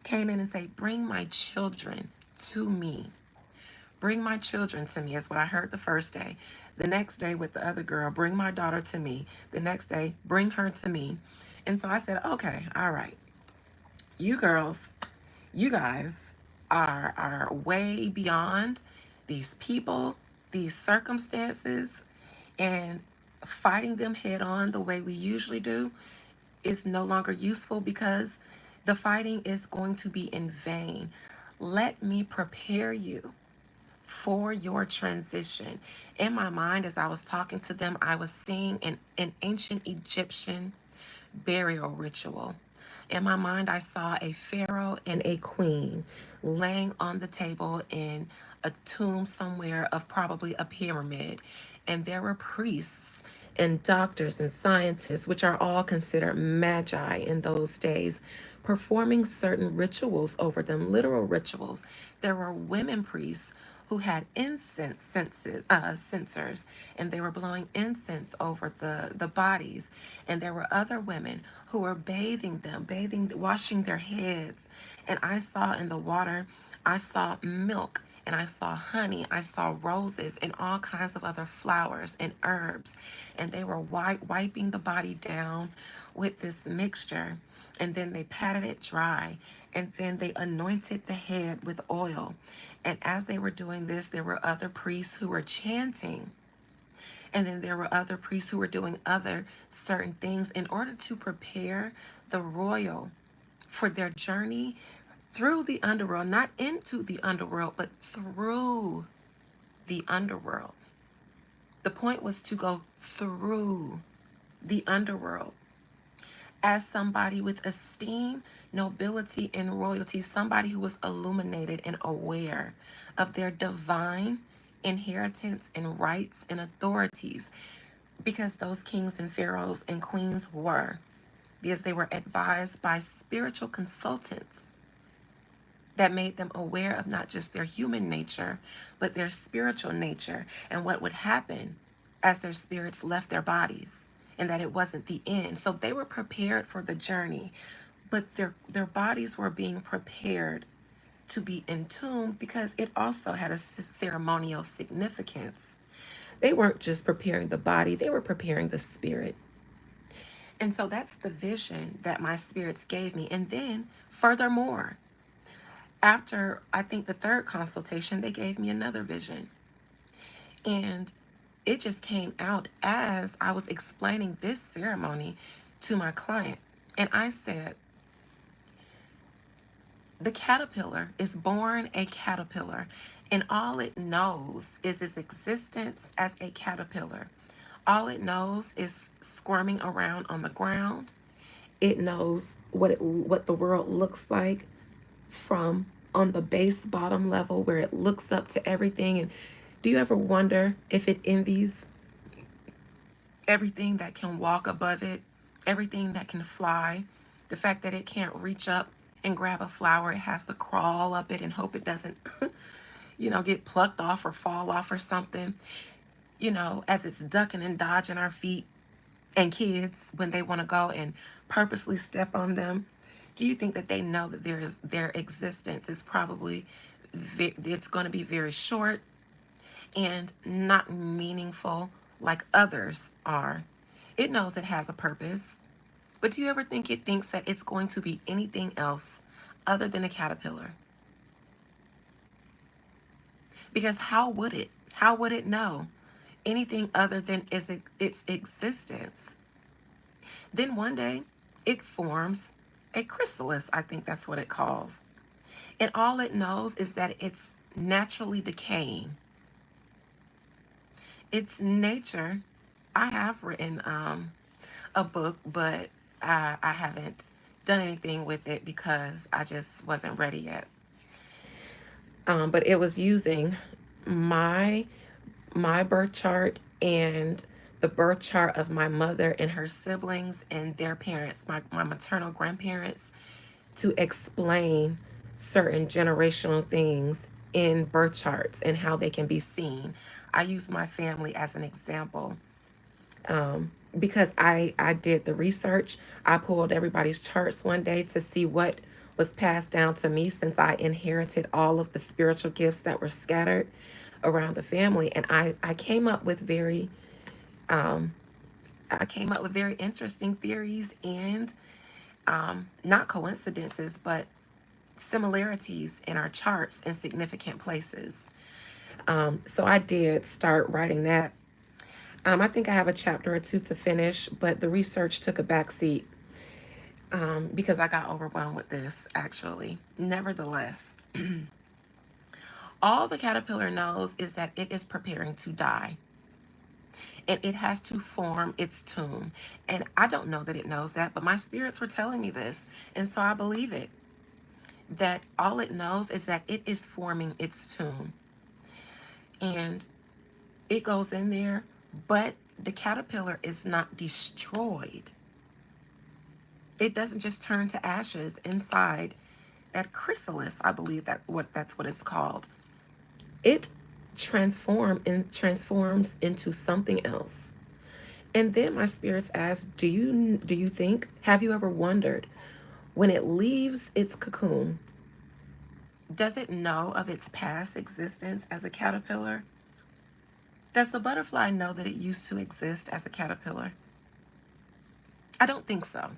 came in and say, bring my children to me. Bring my children to me, is what I heard the first day. The next day with the other girl, bring my daughter to me. The next day, bring her to me. And so I said, okay, all right, you girls, you guys are way beyond these people, these circumstances, and fighting them head on the way we usually do is no longer useful, because the fighting is going to be in vain. Let me prepare you for your transition. In my mind, as I was talking to them, I was seeing an ancient Egyptian burial ritual. In my mind, I saw a pharaoh and a queen laying on the table in a tomb somewhere of probably a pyramid. And there were priests and doctors and scientists, which are all considered magi in those days, performing certain rituals over them, literal rituals. There were women priests who had censers, and they were blowing incense over the bodies. And there were other women who were bathing them, washing their heads. And I saw in the water, I saw milk, and I saw honey, I saw roses and all kinds of other flowers and herbs. And they were wiping the body down with this mixture. And then they patted it dry. And then they anointed the head with oil. And as they were doing this, there were other priests who were chanting. And then there were other priests who were doing other certain things in order to prepare the royal for their journey through the underworld, not into the underworld, but through the underworld. The point was to go through the underworld as somebody with esteem, nobility, and royalty, somebody who was illuminated and aware of their divine inheritance and rights and authorities, because those kings and pharaohs and queens were, because they were advised by spiritual consultants that made them aware of not just their human nature, but their spiritual nature and what would happen as their spirits left their bodies, and that it wasn't the end. So they were prepared for the journey, but their bodies were being prepared to be entombed because it also had a ceremonial significance. They weren't just preparing the body, they were preparing the spirit. And so that's the vision that my spirits gave me. And then, furthermore, after I think the third consultation, they gave me another vision. And it just came out as I was explaining this ceremony to my client. And I said, the caterpillar is born a caterpillar, and all it knows is its existence as a caterpillar. All it knows is squirming around on the ground. It knows what the world looks like from on the base bottom level, where it looks up to everything. And do you ever wonder if it envies everything that can walk above it, everything that can fly? The fact that it can't reach up and grab a flower, it has to crawl up it and hope it doesn't get plucked off or fall off or something, as it's ducking and dodging our feet and kids when they want to go and purposely step on them. Do you think that they know that their existence is probably it's going to be very short and not meaningful like others are? It knows it has a purpose, but do you ever think it thinks that it's going to be anything else other than a caterpillar? Because how would it? How would it know anything other than its existence? Then one day it forms a chrysalis, I think that's what it calls. And all it knows is that it's naturally decaying. Its nature, I have written a book, but I haven't done anything with it because I just wasn't ready yet. But it was using my birth chart and the birth chart of my mother and her siblings and their parents, my maternal grandparents, to explain certain generational things in birth charts and how they can be seen. I use my family as an example, because I did the research. I pulled everybody's charts one day to see what was passed down to me, since I inherited all of the spiritual gifts that were scattered around the family. And I came up with very interesting theories and not coincidences, but similarities in our charts in significant places. So I did start writing that. I think I have a chapter or two to finish, but the research took a backseat because I got overwhelmed with this, actually. Nevertheless, All the caterpillar knows is that it is preparing to die, and it has to form its tomb. And I don't know that it knows that, but my spirits were telling me this. And so I believe it, that all it knows is that it is forming its tomb. And it goes in there, but the caterpillar is not destroyed. It doesn't just turn to ashes inside that chrysalis. I believe that's what it's called. It transforms into something else. And then my spirits asked, do you think, have you ever wondered, when it leaves its cocoon, does it know of its past existence as a caterpillar? Does the butterfly know that it used to exist as a caterpillar? I don't think so.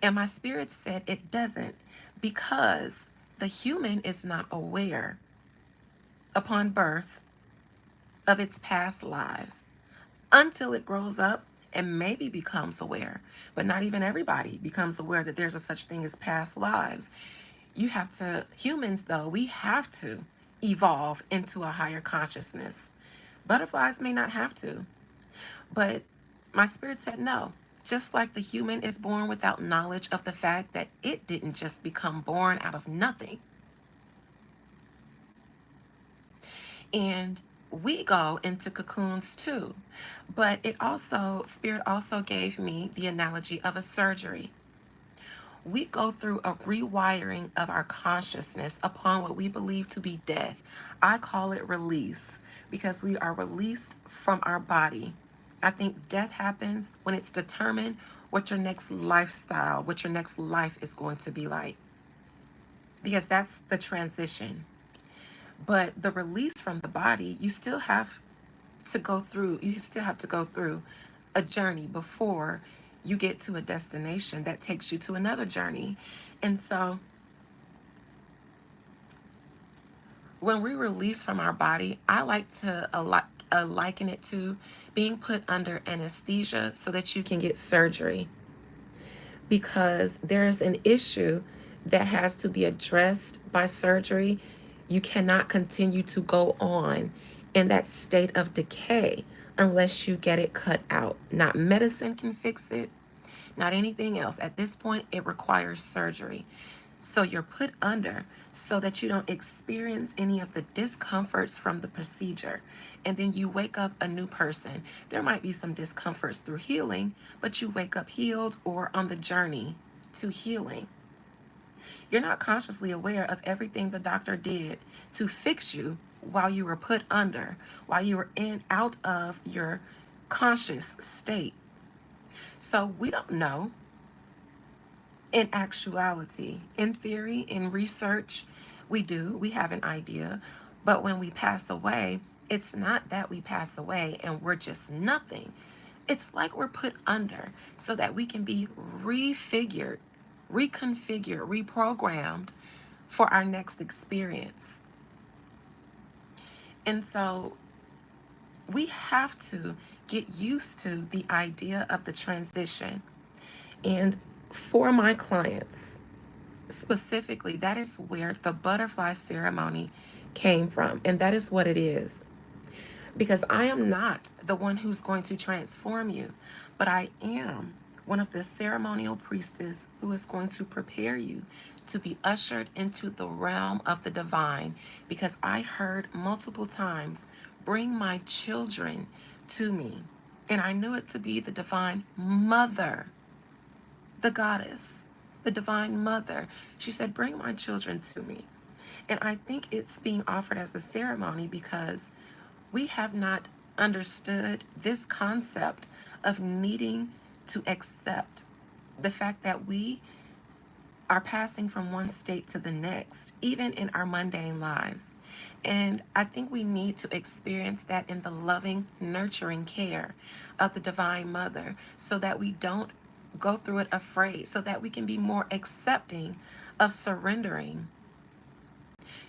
And my spirit said it doesn't, because the human is not aware upon birth of its past lives until it grows up and maybe becomes aware. But not even everybody becomes aware that there's a such thing as past lives. Humans though, we have to evolve into a higher consciousness. Butterflies may not have to, but my spirit said no. Just like the human is born without knowledge of the fact that it didn't just become born out of nothing. And we go into cocoons too. But Spirit also gave me the analogy of a surgery. We go through a rewiring of our consciousness upon what we believe to be death. I call it release, because we are released from our body. I think death happens when it's determined what your next lifestyle, what your next life is going to be like, because that's the transition. But the release from the body, you still have to go through a journey before you get to a destination that takes you to another journey. And so when we release from our body, I like to liken it to being put under anesthesia so that you can get surgery, because there's an issue that has to be addressed by surgery. You cannot continue to go on in that state of decay unless you get it cut out. Not medicine can fix it, not anything else. At this point, it requires surgery. So you're put under so that you don't experience any of the discomforts from the procedure. And then you wake up a new person. There might be some discomforts through healing, but you wake up healed or on the journey to healing. You're not consciously aware of everything the doctor did to fix you while you were put under, while you were out of your conscious state. So we don't know. In actuality, in theory, in research, we have an idea. But when we pass away, it's not that we pass away and we're just nothing. It's like we're put under so that we can be refigured, reconfigured, reprogrammed for our next experience. And so we have to get used to the idea of the transition. And for my clients, specifically, that is where the butterfly ceremony came from. And that is what it is. Because I am not the one who's going to transform you, but I am one of the ceremonial priestess who is going to prepare you to be ushered into the realm of the divine. Because I heard multiple times, bring my children to me. And I knew it to be the divine mother, the goddess, the divine mother. She said, bring my children to me. And I think it's being offered as a ceremony because we have not understood this concept of needing to accept the fact that we are passing from one state to the next, even in our mundane lives. And I think we need to experience that in the loving, nurturing care of the Divine Mother so that we don't go through it afraid, so that we can be more accepting of surrendering.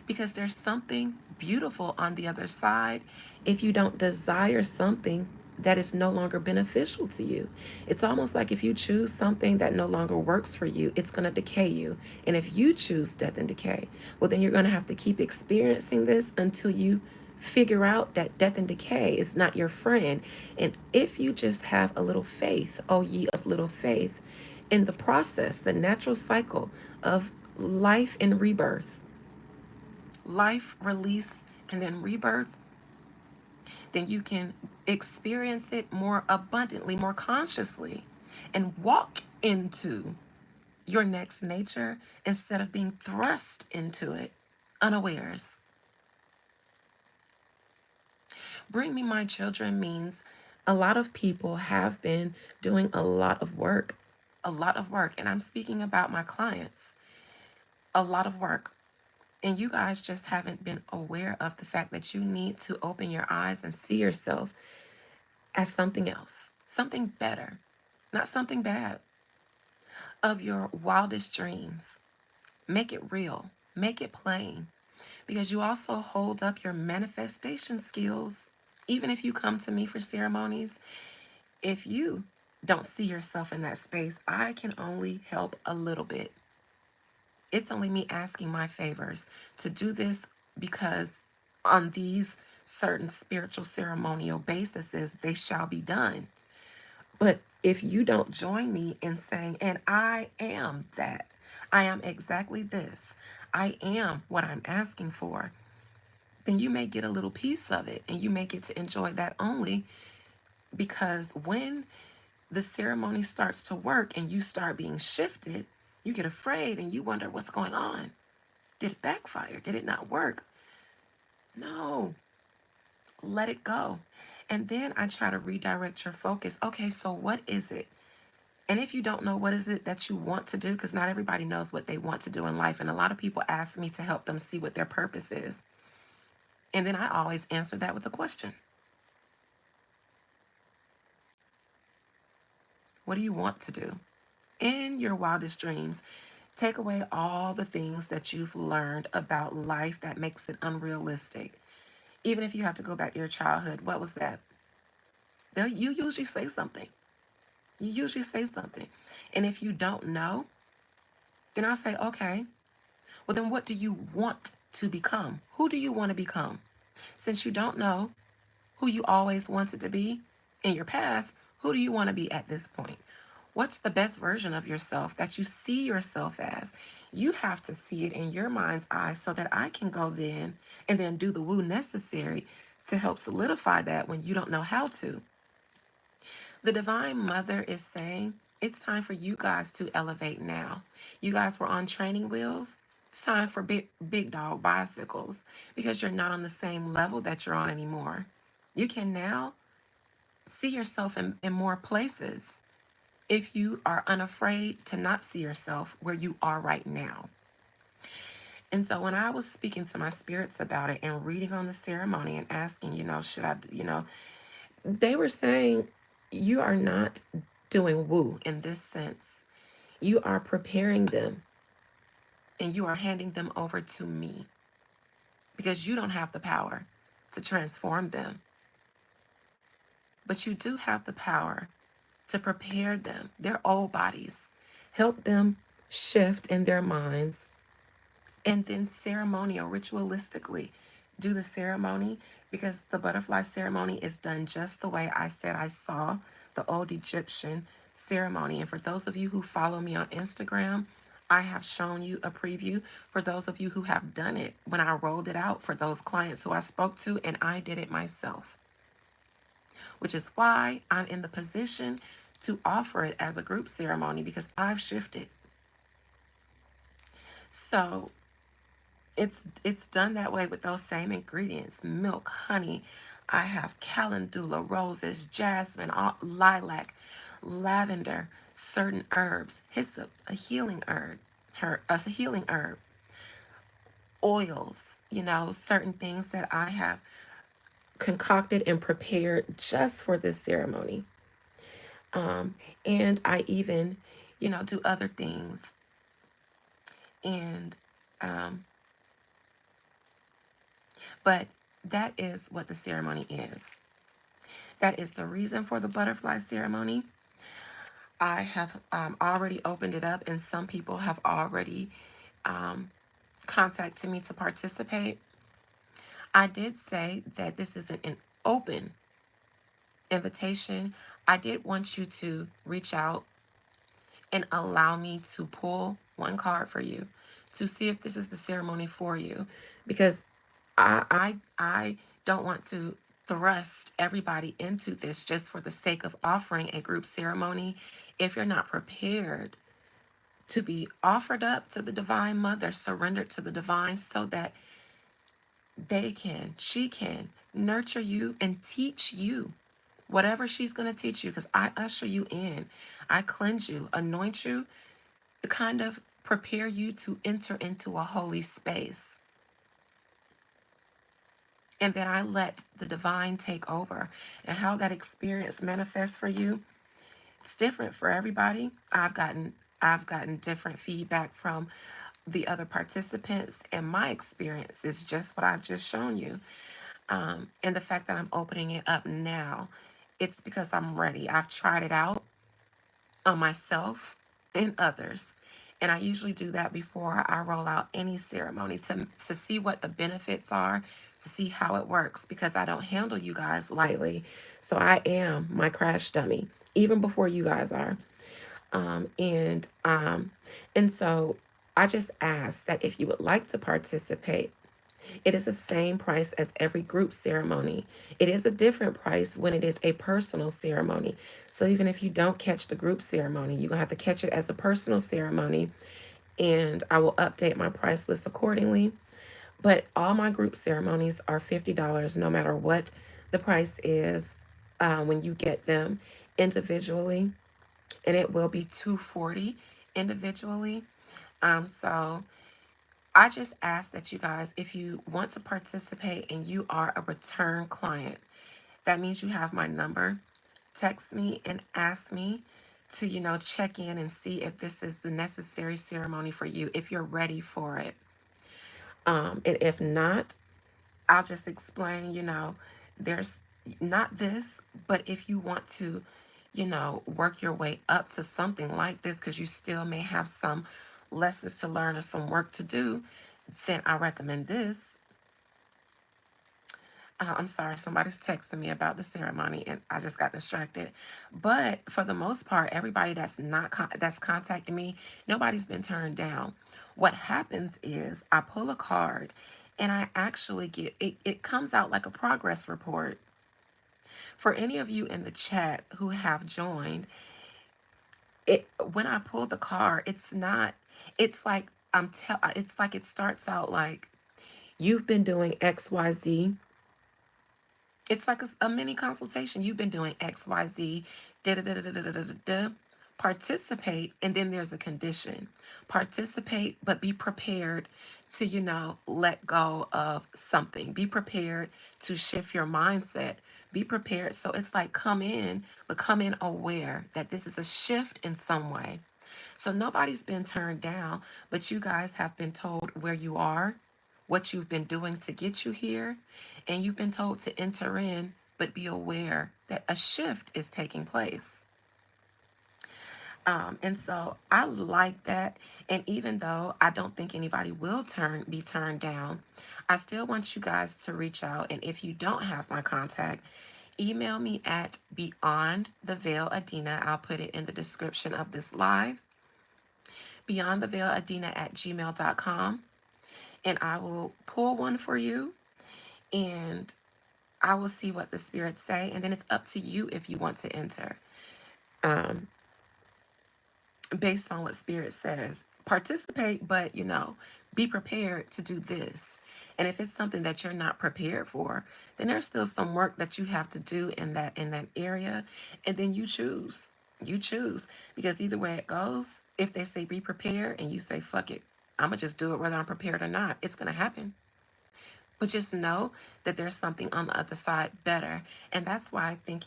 Because there's something beautiful on the other side. If you don't desire something, that is no longer beneficial to you. It's almost like if you choose something that no longer works for you, it's going to decay you. And if you choose death and decay, well, then you're going to have to keep experiencing this until you figure out that death and decay is not your friend. And if you just have a little faith, oh, ye of little faith, in the process, the natural cycle of life and rebirth, life, release, and then rebirth, then you can experience it more abundantly, more consciously, and walk into your next nature instead of being thrust into it unawares. Bring me my children means a lot of people have been doing a lot of work, and I'm speaking about my clients, a lot of work. And you guys just haven't been aware of the fact that you need to open your eyes and see yourself as something else, something better, not something bad, of your wildest dreams. Make it real, make it plain, because you also hold up your manifestation skills. Even if you come to me for ceremonies, if you don't see yourself in that space, I can only help a little bit. It's only me asking my favors to do this because on these certain spiritual ceremonial bases, they shall be done. But if you don't join me in saying, and I am that, I am exactly this, I am what I'm asking for, then you may get a little piece of it and you may get to enjoy that only, because when the ceremony starts to work and you start being shifted, you get afraid and you wonder what's going on. Did it backfire? Did it not work? No, let it go. And then I try to redirect your focus. Okay, so what is it? And if you don't know what is it that you want to do, because not everybody knows what they want to do in life, and a lot of people ask me to help them see what their purpose is. And then I always answer that with a question. What do you want to do? In your wildest dreams, take away all the things that you've learned about life that makes it unrealistic. Even if you have to go back to your childhood, what was that? You usually say something. You usually say something. And if you don't know, then I'll say, okay, well, then what do you want to become? Who do you want to become? Since you don't know who you always wanted to be in your past, who do you want to be at this point? What's the best version of yourself that you see yourself as? You have to see it in your mind's eye so that I can go then and then do the woo necessary to help solidify that when you don't know how to. The Divine Mother is saying it's time for you guys to elevate now. You guys were on training wheels. It's time for big dog bicycles, because you're not on the same level that you're on anymore. You can now see yourself in more places if you are unafraid to not see yourself where you are right now. And so when I was speaking to my spirits about it and reading on the ceremony and asking, should I, they were saying you are not doing woo in this sense. You are preparing them and you are handing them over to me, because you don't have the power to transform them. But you do have the power to prepare them, their old bodies, help them shift in their minds, and then ceremonial, ritualistically do the ceremony, because the butterfly ceremony is done just the way I said I saw the old Egyptian ceremony. And for those of you who follow me on Instagram, I have shown you a preview. For those of you who have done it, when I rolled it out for those clients who I spoke to, and I did it myself, which is why I'm in the position to offer it as a group ceremony, because I've shifted. So it's done that way with those same ingredients: milk, honey. I have calendula, roses, jasmine, lilac, lavender, certain herbs, hyssop, a healing herb, oils, certain things that I have concocted and prepared just for this ceremony. And I even, do other things. And but that is what the ceremony is. That is the reason for the butterfly ceremony. I have already opened it up, and some people have already um, contacted me to participate. I did say that this isn't an open invitation. I did want you to reach out and allow me to pull one card for you to see if this is the ceremony for you, because I don't want to thrust everybody into this just for the sake of offering a group ceremony if you're not prepared to be offered up to the Divine Mother, surrendered to the Divine, so that she can nurture you and teach you whatever she's going to teach you, because I usher you in, I cleanse you, anoint you, to kind of prepare you to enter into a holy space. And then I let the divine take over. And how that experience manifests for you, it's different for everybody. I've gotten different feedback from the other participants, and my experience is just what I've just shown you. And the fact that I'm opening it up now, it's because I'm ready. I've tried it out on myself and others. And I usually do that before I roll out any ceremony to see what the benefits are, to see how it works, because I don't handle you guys lightly. So I am my crash dummy, even before you guys are. Um, and um, and so I just ask that if you would like to participate, it is the same price as every group ceremony. It is a different price when it is a personal ceremony. So even if you don't catch the group ceremony, you're going to have to catch it as a personal ceremony, and I will update my price list accordingly. But all my group ceremonies are $50 no matter what the price is when you get them individually, and it will be $240 individually. So I just ask that you guys, if you want to participate and you are a return client, that means you have my number. Text me and ask me to, check in and see if this is the necessary ceremony for you, if you're ready for it. And if not, I'll just explain, there's not this, but if you want to, work your way up to something like this, because you still may have some lessons to learn or some work to do, then I recommend this. I'm sorry, somebody's texting me about the ceremony and I just got distracted. But for the most part, everybody that's not that's contacting me, nobody's been turned down. What happens is I pull a card and I actually get it comes out like a progress report. For any of you in the chat who have joined, it when I pull the card, it's like it's like it starts out like you've been doing XYZ. It's like a mini consultation. You've been doing XYZ, da da da da da da da da da. Participate, and then there's a condition. Participate, but be prepared to, let go of something. Be prepared to shift your mindset. Be prepared. So it's like come in, but come in aware that this is a shift in some way. So nobody's been turned down, but you guys have been told where you are, what you've been doing to get you here, and you've been told to enter in, but be aware that a shift is taking place. And so I like that. And even though I don't think anybody will be turned down, I still want you guys to reach out. And if you don't have my contact, email me at Beyond the Veil Adina. I'll put it in the description of this live. BeyondTheVeilAdina@gmail.com. And I will pull one for you, and I will see what the spirits say. And then it's up to you if you want to enter. Um, Based on what spirit says, participate, but be prepared to do this. And if it's something that you're not prepared for, then there's still some work that you have to do in that area. And then you choose, because either way it goes, if they say be prepared and you say fuck it, I'm gonna just do it whether I'm prepared or not, it's gonna happen. But just know that there's something on the other side better. And that's why I think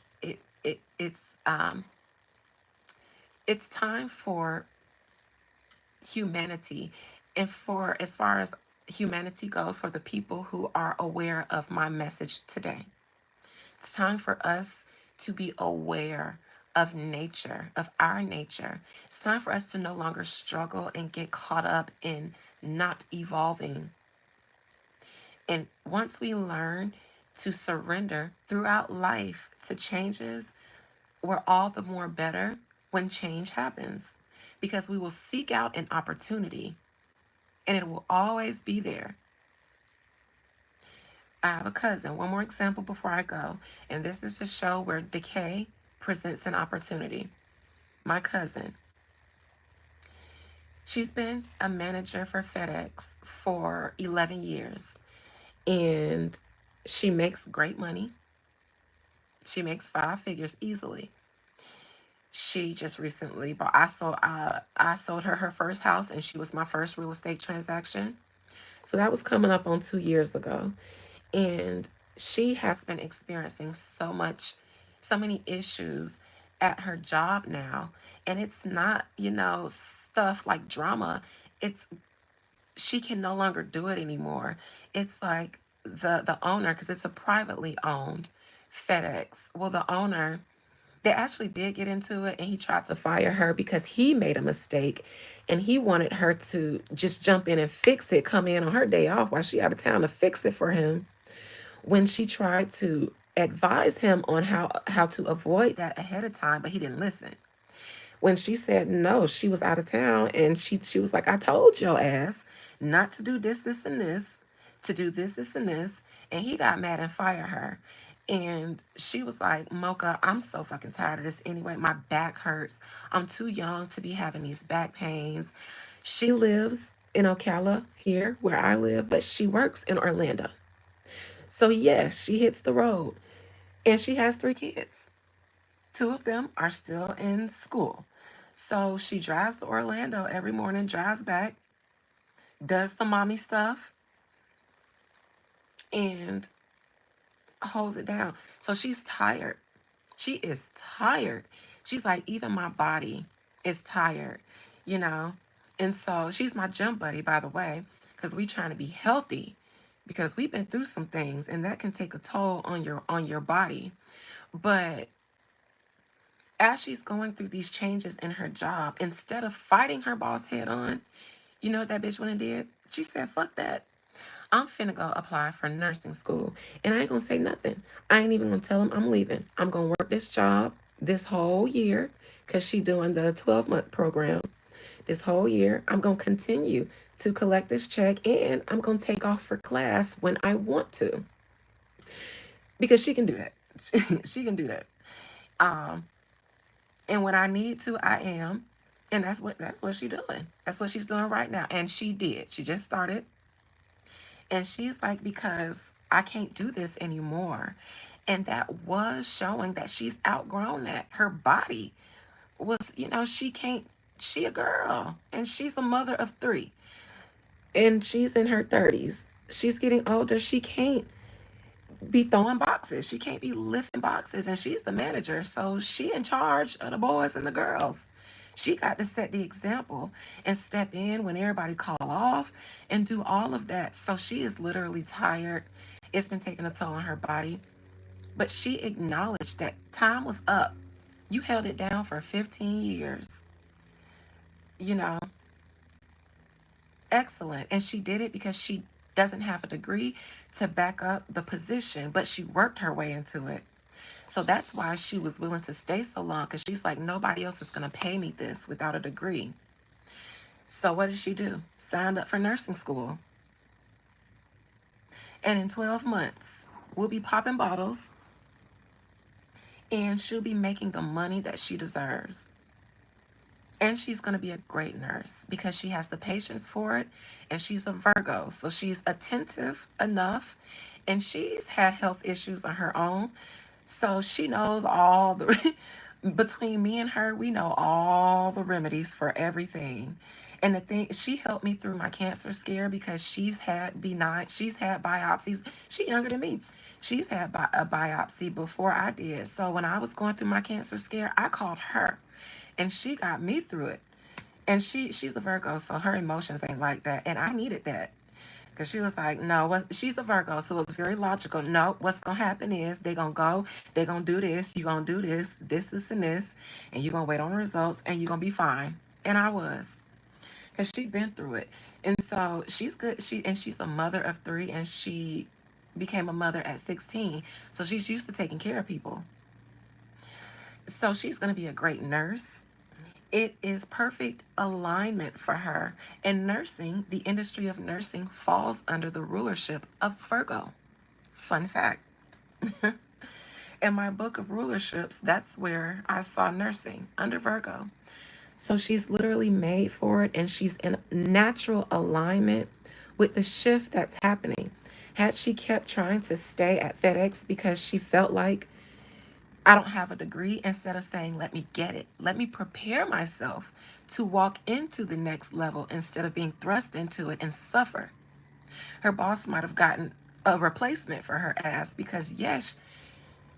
it's time for humanity, and for as far as humanity goes, for the people who are aware of my message today, it's time for us to be aware of nature, of our nature. It's time for us to no longer struggle and get caught up in not evolving. And once we learn to surrender throughout life to changes, we're all the more better when change happens, because we will seek out an opportunity and it will always be there. I have a cousin, one more example before I go, and this is a show where decay presents an opportunity. My cousin, she's been a manager for FedEx for 11 years, and she makes great money. She makes 5 figures easily. She just recently bought, I sold her her first house, and she was my first real estate transaction. So that was coming up on 2 years ago. And she has been experiencing so many issues at her job now. And it's not, stuff like drama. It's She can no longer do it anymore. It's like the owner, because it's a privately owned FedEx. Well, the owner, they actually did get into it, and he tried to fire her because he made a mistake and he wanted her to just jump in and fix it, come in on her day off while she out of town to fix it for him, when she tried to advise him on how to avoid that ahead of time, but he didn't listen. When she said no, she was out of town, and she was like, I told your ass not to do this, this, and this, to do this, this, and this. And he got mad and fired her. And she was like, Mocha, I'm so fucking tired of this anyway. My back hurts. I'm too young to be having these back pains. She lives in Ocala here where I live, but she works in Orlando. So yes, she hits the road, and she has 3 kids. 2 of them are still in school. So she drives to Orlando every morning, drives back, does the mommy stuff, and holds it down. So she's tired. She is tired. She's like, even my body is tired, you know? And so she's my gym buddy, by the way, because we trying to be healthy, because we've been through some things, and that can take a toll on your body. But as she's going through these changes in her job, instead of fighting her boss head on, you know what that bitch went and did? She said, fuck that. I'm finna go apply for nursing school. And I ain't gonna say nothing. I ain't even gonna tell him I'm leaving. I'm gonna work this job this whole year, because she doing the 12-month program. This whole year, I'm gonna continue to collect this check, and I'm gonna take off for class when I want to. Because she can do that. She can do that. Um, And when I need to, I am. And that's what she's doing. That's what she's doing right now. And she did. She just started. And she's like, because I can't do this anymore. And that was showing that she's outgrown that. Her body was, she a girl. And she's a mother of 3. And she's in her 30s. She's getting older. She can't be throwing boxes. She can't be lifting boxes, and she's the manager, so she in charge of the boys and the girls. She got to set the example and step in when everybody call off and do all of that. So she is literally tired. It's been taking a toll on her body, but she acknowledged that time was up. You held it down for 15 years. You know, excellent. And she did it because she doesn't have a degree to back up the position, but she worked her way into it. So that's why she was willing to stay so long, because she's like, nobody else is going to pay me this without a degree. So what did she do? Signed up for nursing school. And in 12 months, we'll be popping bottles, and she'll be making the money that she deserves. And she's going to be a great nurse because she has the patience for it. And she's a Virgo. So she's attentive enough. And she's had health issues on her own. So she knows all the, between me and her, we know all the remedies for everything. And the thing, she helped me through my cancer scare because she's had biopsies. She's younger than me. She's had a biopsy before I did. So when I was going through my cancer scare, I called her, and she got me through it. And she's a Virgo, so her emotions ain't like that. And I needed that, Because she was like, no, what, she's a Virgo, so it was very logical. No, what's going to happen is they're going to go, they're going to do this, you're going to do this, and this, and you're going to wait on the results, and you're going to be fine. And I was, because she'd been through it. And so she's good. She's a mother of three, and she became a mother at 16. So she's used to taking care of people. So she's going to be a great nurse. It is perfect alignment for her. And nursing, the industry of nursing, falls under the rulership of Virgo. Fun fact. In my book of rulerships, that's where I saw nursing, under Virgo. So she's literally made for it, and she's in natural alignment with the shift that's happening. Had she kept trying to stay at FedEx because she felt like, I don't have a degree, instead of saying, let me get it, let me prepare myself to walk into the next level instead of being thrust into it and suffer, her boss might have gotten a replacement for her ass, because yes,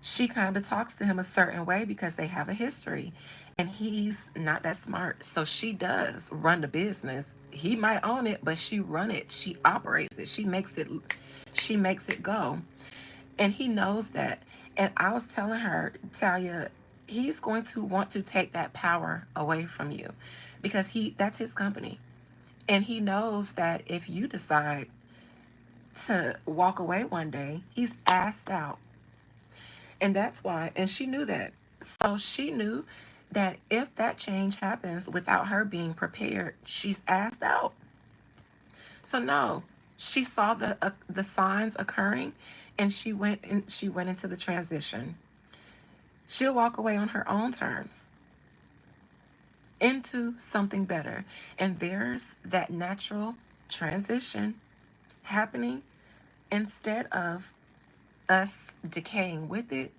she kind of talks to him a certain way because they have a history, and he's not that smart. So she does run the business. He might own it, but she run it. She operates it. She makes it go. And he knows that. And I was telling her, Talia, he's going to want to take that power away from you, because that's his company. And he knows that if you decide to walk away one day, he's asked out. And that's why, and she knew that. So she knew that if that change happens without her being prepared, she's asked out. So no, she saw the signs occurring, and she went into the transition. She'll walk away on her own terms into something better. And there's that natural transition happening. Instead of us decaying with it,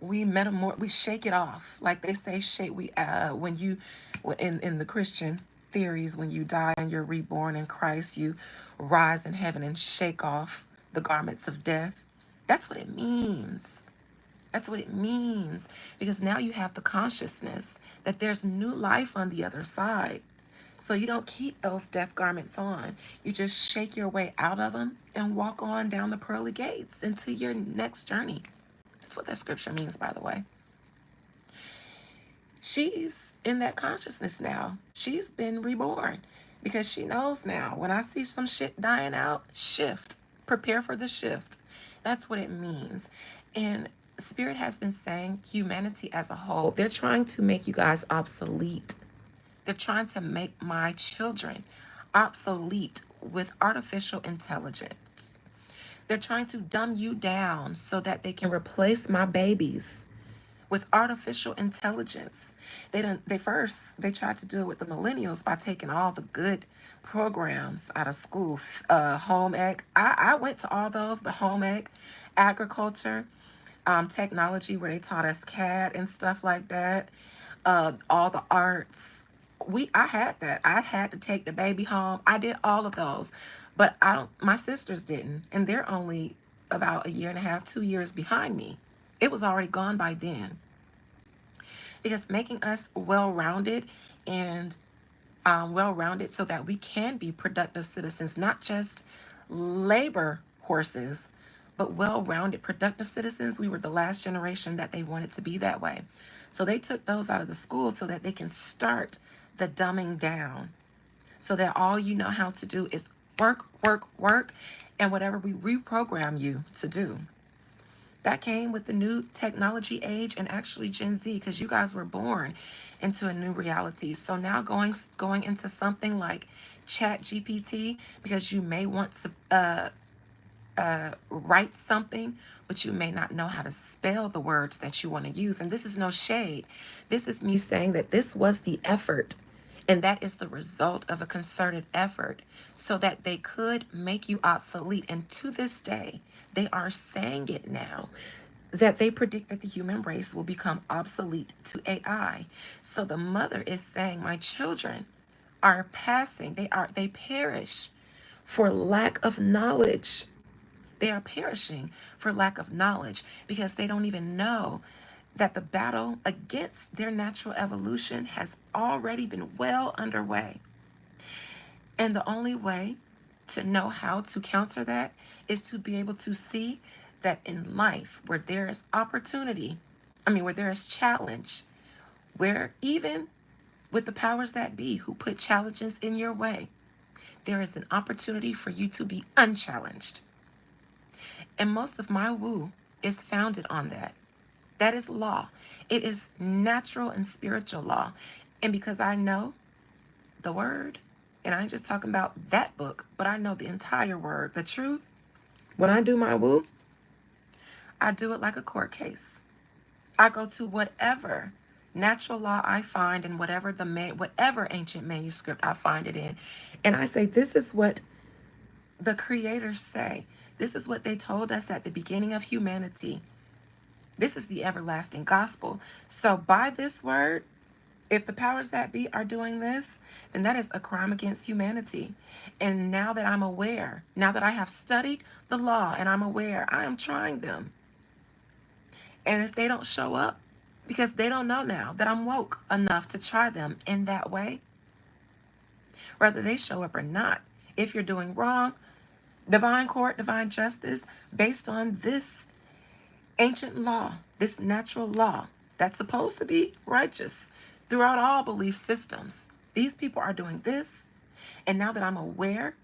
we shake it off. Like they say, shake we when you in the Christian theories, when you die and you're reborn in Christ, you rise in heaven and shake off the garments of death. That's what it means. That's what it means. Because now you have the consciousness that there's new life on the other side. So you don't keep those death garments on. You just shake your way out of them and walk on down the pearly gates into your next journey. That's what that scripture means, by the way. She's in that consciousness now. She's been reborn, because she knows now, when I see some shit dying out, shift. Prepare for the shift. That's what it means. And Spirit has been saying, humanity as a whole, they're trying to make you guys obsolete. They're trying to make my children obsolete with artificial intelligence. They're trying to dumb you down so that they can replace my babies with artificial intelligence. They tried to do it with the millennials by taking all the good programs out of school. Home ec. I went to all those, but home ec, agriculture, technology, where they taught us CAD and stuff like that. All the arts. I had that. I had to take the baby home. I did all of those, but my sisters didn't, and they're only about a year and a half, 2 years behind me. It was already gone by then. Because making us well-rounded and well-rounded so that we can be productive citizens, not just labor horses, but well-rounded productive citizens. We were the last generation that they wanted to be that way. So they took those out of the school so that they can start the dumbing down, so that all you know how to do is work, work, work, and whatever we reprogram you to do. That came with the new technology age, and actually Gen Z, because you guys were born into a new reality. So now going into something like Chat GPT, because you may want to write something, but you may not know how to spell the words that you want to use. And this is no shade. This is me saying that this was the effort, and that is the result of a concerted effort, so that they could make you obsolete. And to this day, they are saying it now, that they predict that the human race will become obsolete to AI. So the mother is saying, my children are passing. They perish for lack of knowledge. They are perishing for lack of knowledge, because they don't even know that the battle against their natural evolution has already been well underway. And the only way To know how to counter that is to be able to see that in life where there is opportunity, where there is challenge, where even with the powers that be who put challenges in your way, there is an opportunity for you to be unchallenged. And most of my woo is founded on that. That is law. It is natural and spiritual law. And because I know the word, and I ain't just talking about that book, but I know the entire word, the truth, when I do my woo, I do it like a court case. I go to whatever natural law I find in whatever ancient manuscript I find it in, and I say, this is what the creators say. This is what they told us at the beginning of humanity. This is the everlasting gospel. So by this word, if the powers that be are doing this, then that is a crime against humanity. And now that I'm aware, now that I have studied the law and I'm aware, I am trying them. And if they don't show up, because they don't know now that I'm woke enough to try them in that way, whether they show up or not, if you're doing wrong, divine court, divine justice, based on this ancient law, this natural law that's supposed to be righteous throughout all belief systems. These people are doing this. And now that I'm aware,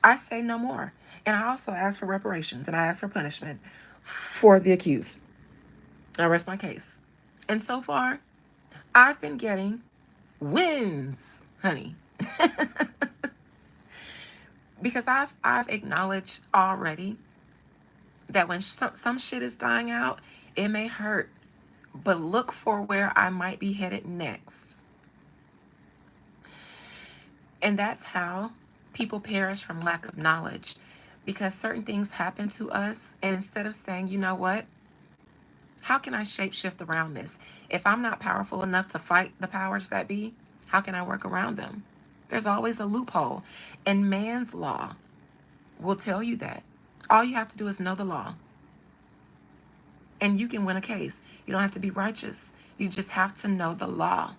I say no more. And I also ask for reparations and I ask for punishment for the accused. I rest my case. And so far, I've been getting wins, honey. Because I've acknowledged already that when some shit is dying out, it may hurt, but look for where I might be headed next. And that's how people perish from lack of knowledge, because certain things happen to us, and instead of saying, you know what, how can I shapeshift around this? If I'm not powerful enough to fight the powers that be, how can I work around them? There's always a loophole, and man's law will tell you that. All you have to do is know the law, and you can win a case. You don't have to be righteous. You just have to know the law.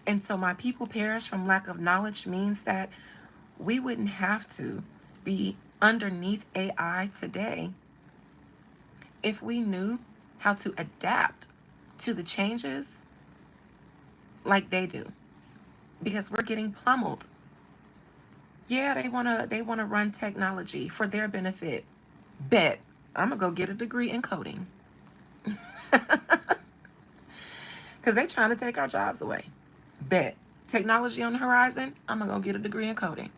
And so my people perish from lack of knowledge means that we wouldn't have to be underneath AI today if we knew how to adapt to the changes like they do, because we're getting pummeled. Yeah, they wanna run technology for their benefit. Bet I'm gonna go get a degree in coding because they trying to take our jobs away. Bet technology on the horizon. I'm gonna go get a degree in coding.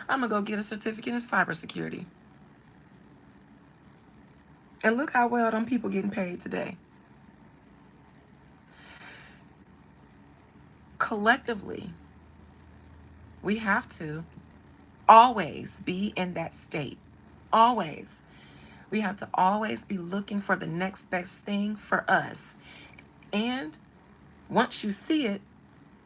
I'm gonna go get a certificate in cybersecurity. And look how well them people getting paid today. Collectively, we have to always be in that state. Always. We have to always be looking for the next best thing for us. And once you see it,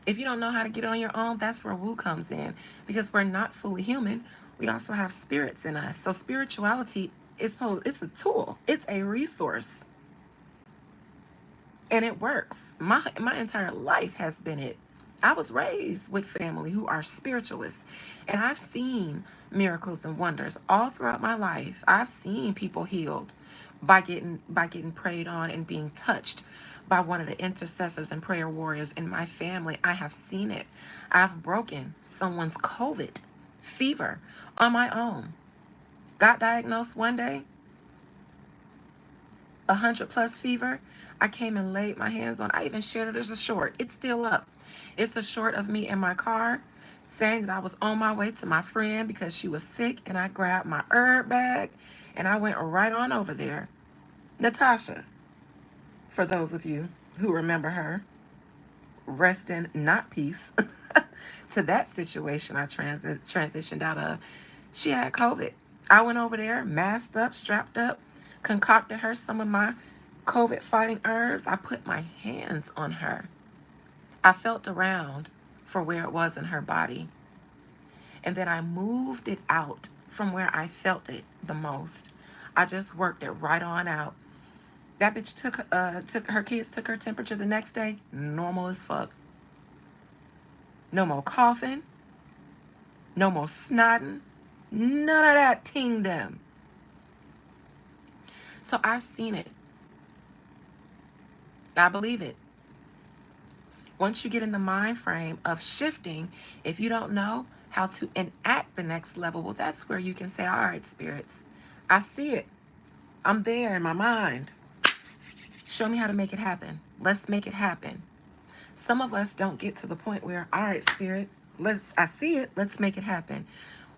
if you don't know how to get it on your own, that's where woo comes in. Because we're not fully human. We also have spirits in us. So spirituality it's a tool. It's a resource. And it works. My entire life has been it. I was raised with family who are spiritualists, and I've seen miracles and wonders all throughout my life. I've seen people healed by getting prayed on and being touched by one of the intercessors and prayer warriors in my family. I have seen it. I've broken someone's COVID fever on my own. Got diagnosed one day, 100+ fever. I came and laid my hands on. I even shared it as a short. It's still up. It's a short of me in my car saying that I was on my way to my friend because she was sick, and I grabbed my herb bag and I went right on over there. Natasha, for those of you who remember her, rest in not peace to that situation I transitioned out of. She had COVID. I went over there, masked up, strapped up, concocted her some of my COVID fighting herbs. I put my hands on her. I felt around for where it was in her body. And then I moved it out from where I felt it the most. I just worked it right on out. That bitch took her kids took her temperature the next day, normal as fuck. No more coughing, No more snotting. None of that kingdom. So I've seen it. I believe it. Once you get in the mind frame of shifting, if you don't know how to enact the next level, well, that's where you can say, all right, spirits, I see it. I'm there in my mind. Show me how to make it happen. Let's make it happen. Some of us don't get to the point where, all right, spirit, I see it. Let's make it happen.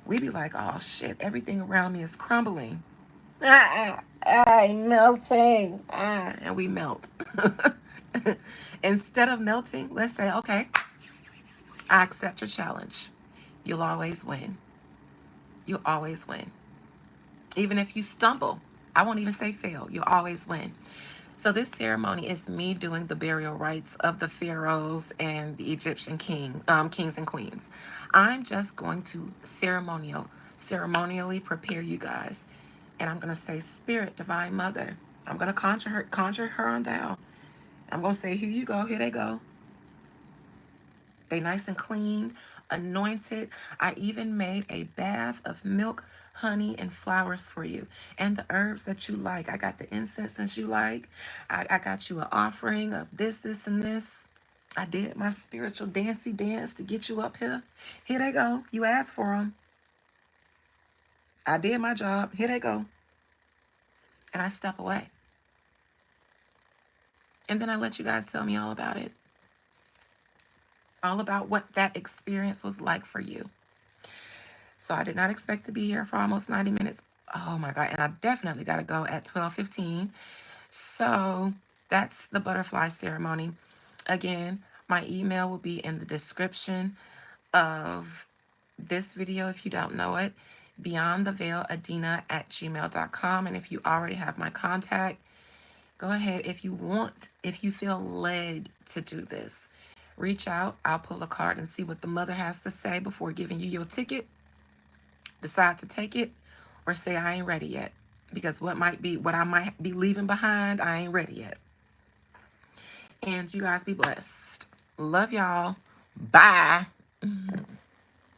We be like, oh shit, everything around me is crumbling. I'm melting. And we melt. Instead of melting, let's say, okay, I accept your challenge. You'll always win. You'll always win. Even if you stumble, I won't even say fail. You'll always win. So this ceremony is me doing the burial rites of the pharaohs and the Egyptian kings and queens. I'm just going to ceremonially prepare you guys. And I'm going to say, Spirit, Divine Mother. I'm going to conjure her on down. I'm going to say, here you go. Here they go. They nice and clean, anointed. I even made a bath of milk, honey, and flowers for you. And the herbs that you like. I got the incense that you like. I got you an offering of this, and this. I did my spiritual dancey dance to get you up here. Here they go. You asked for them. I did my job. Here they go. And I step away. And then I let you guys tell me all about it. All about what that experience was like for you. So I did not expect to be here for almost 90 minutes. Oh my God. And I definitely got to go at 12:15. So that's the butterfly ceremony. Again, my email will be in the description of this video if you don't know it. BeyondTheVeil@gmail.com. And if you already have my contact, go ahead. If you feel led to do this, reach out. I'll pull a card and see what the mother has to say before giving you your ticket. Decide to take it or say I ain't ready yet, because what I might be leaving behind, I ain't ready yet. And you guys be blessed. Love y'all. Bye.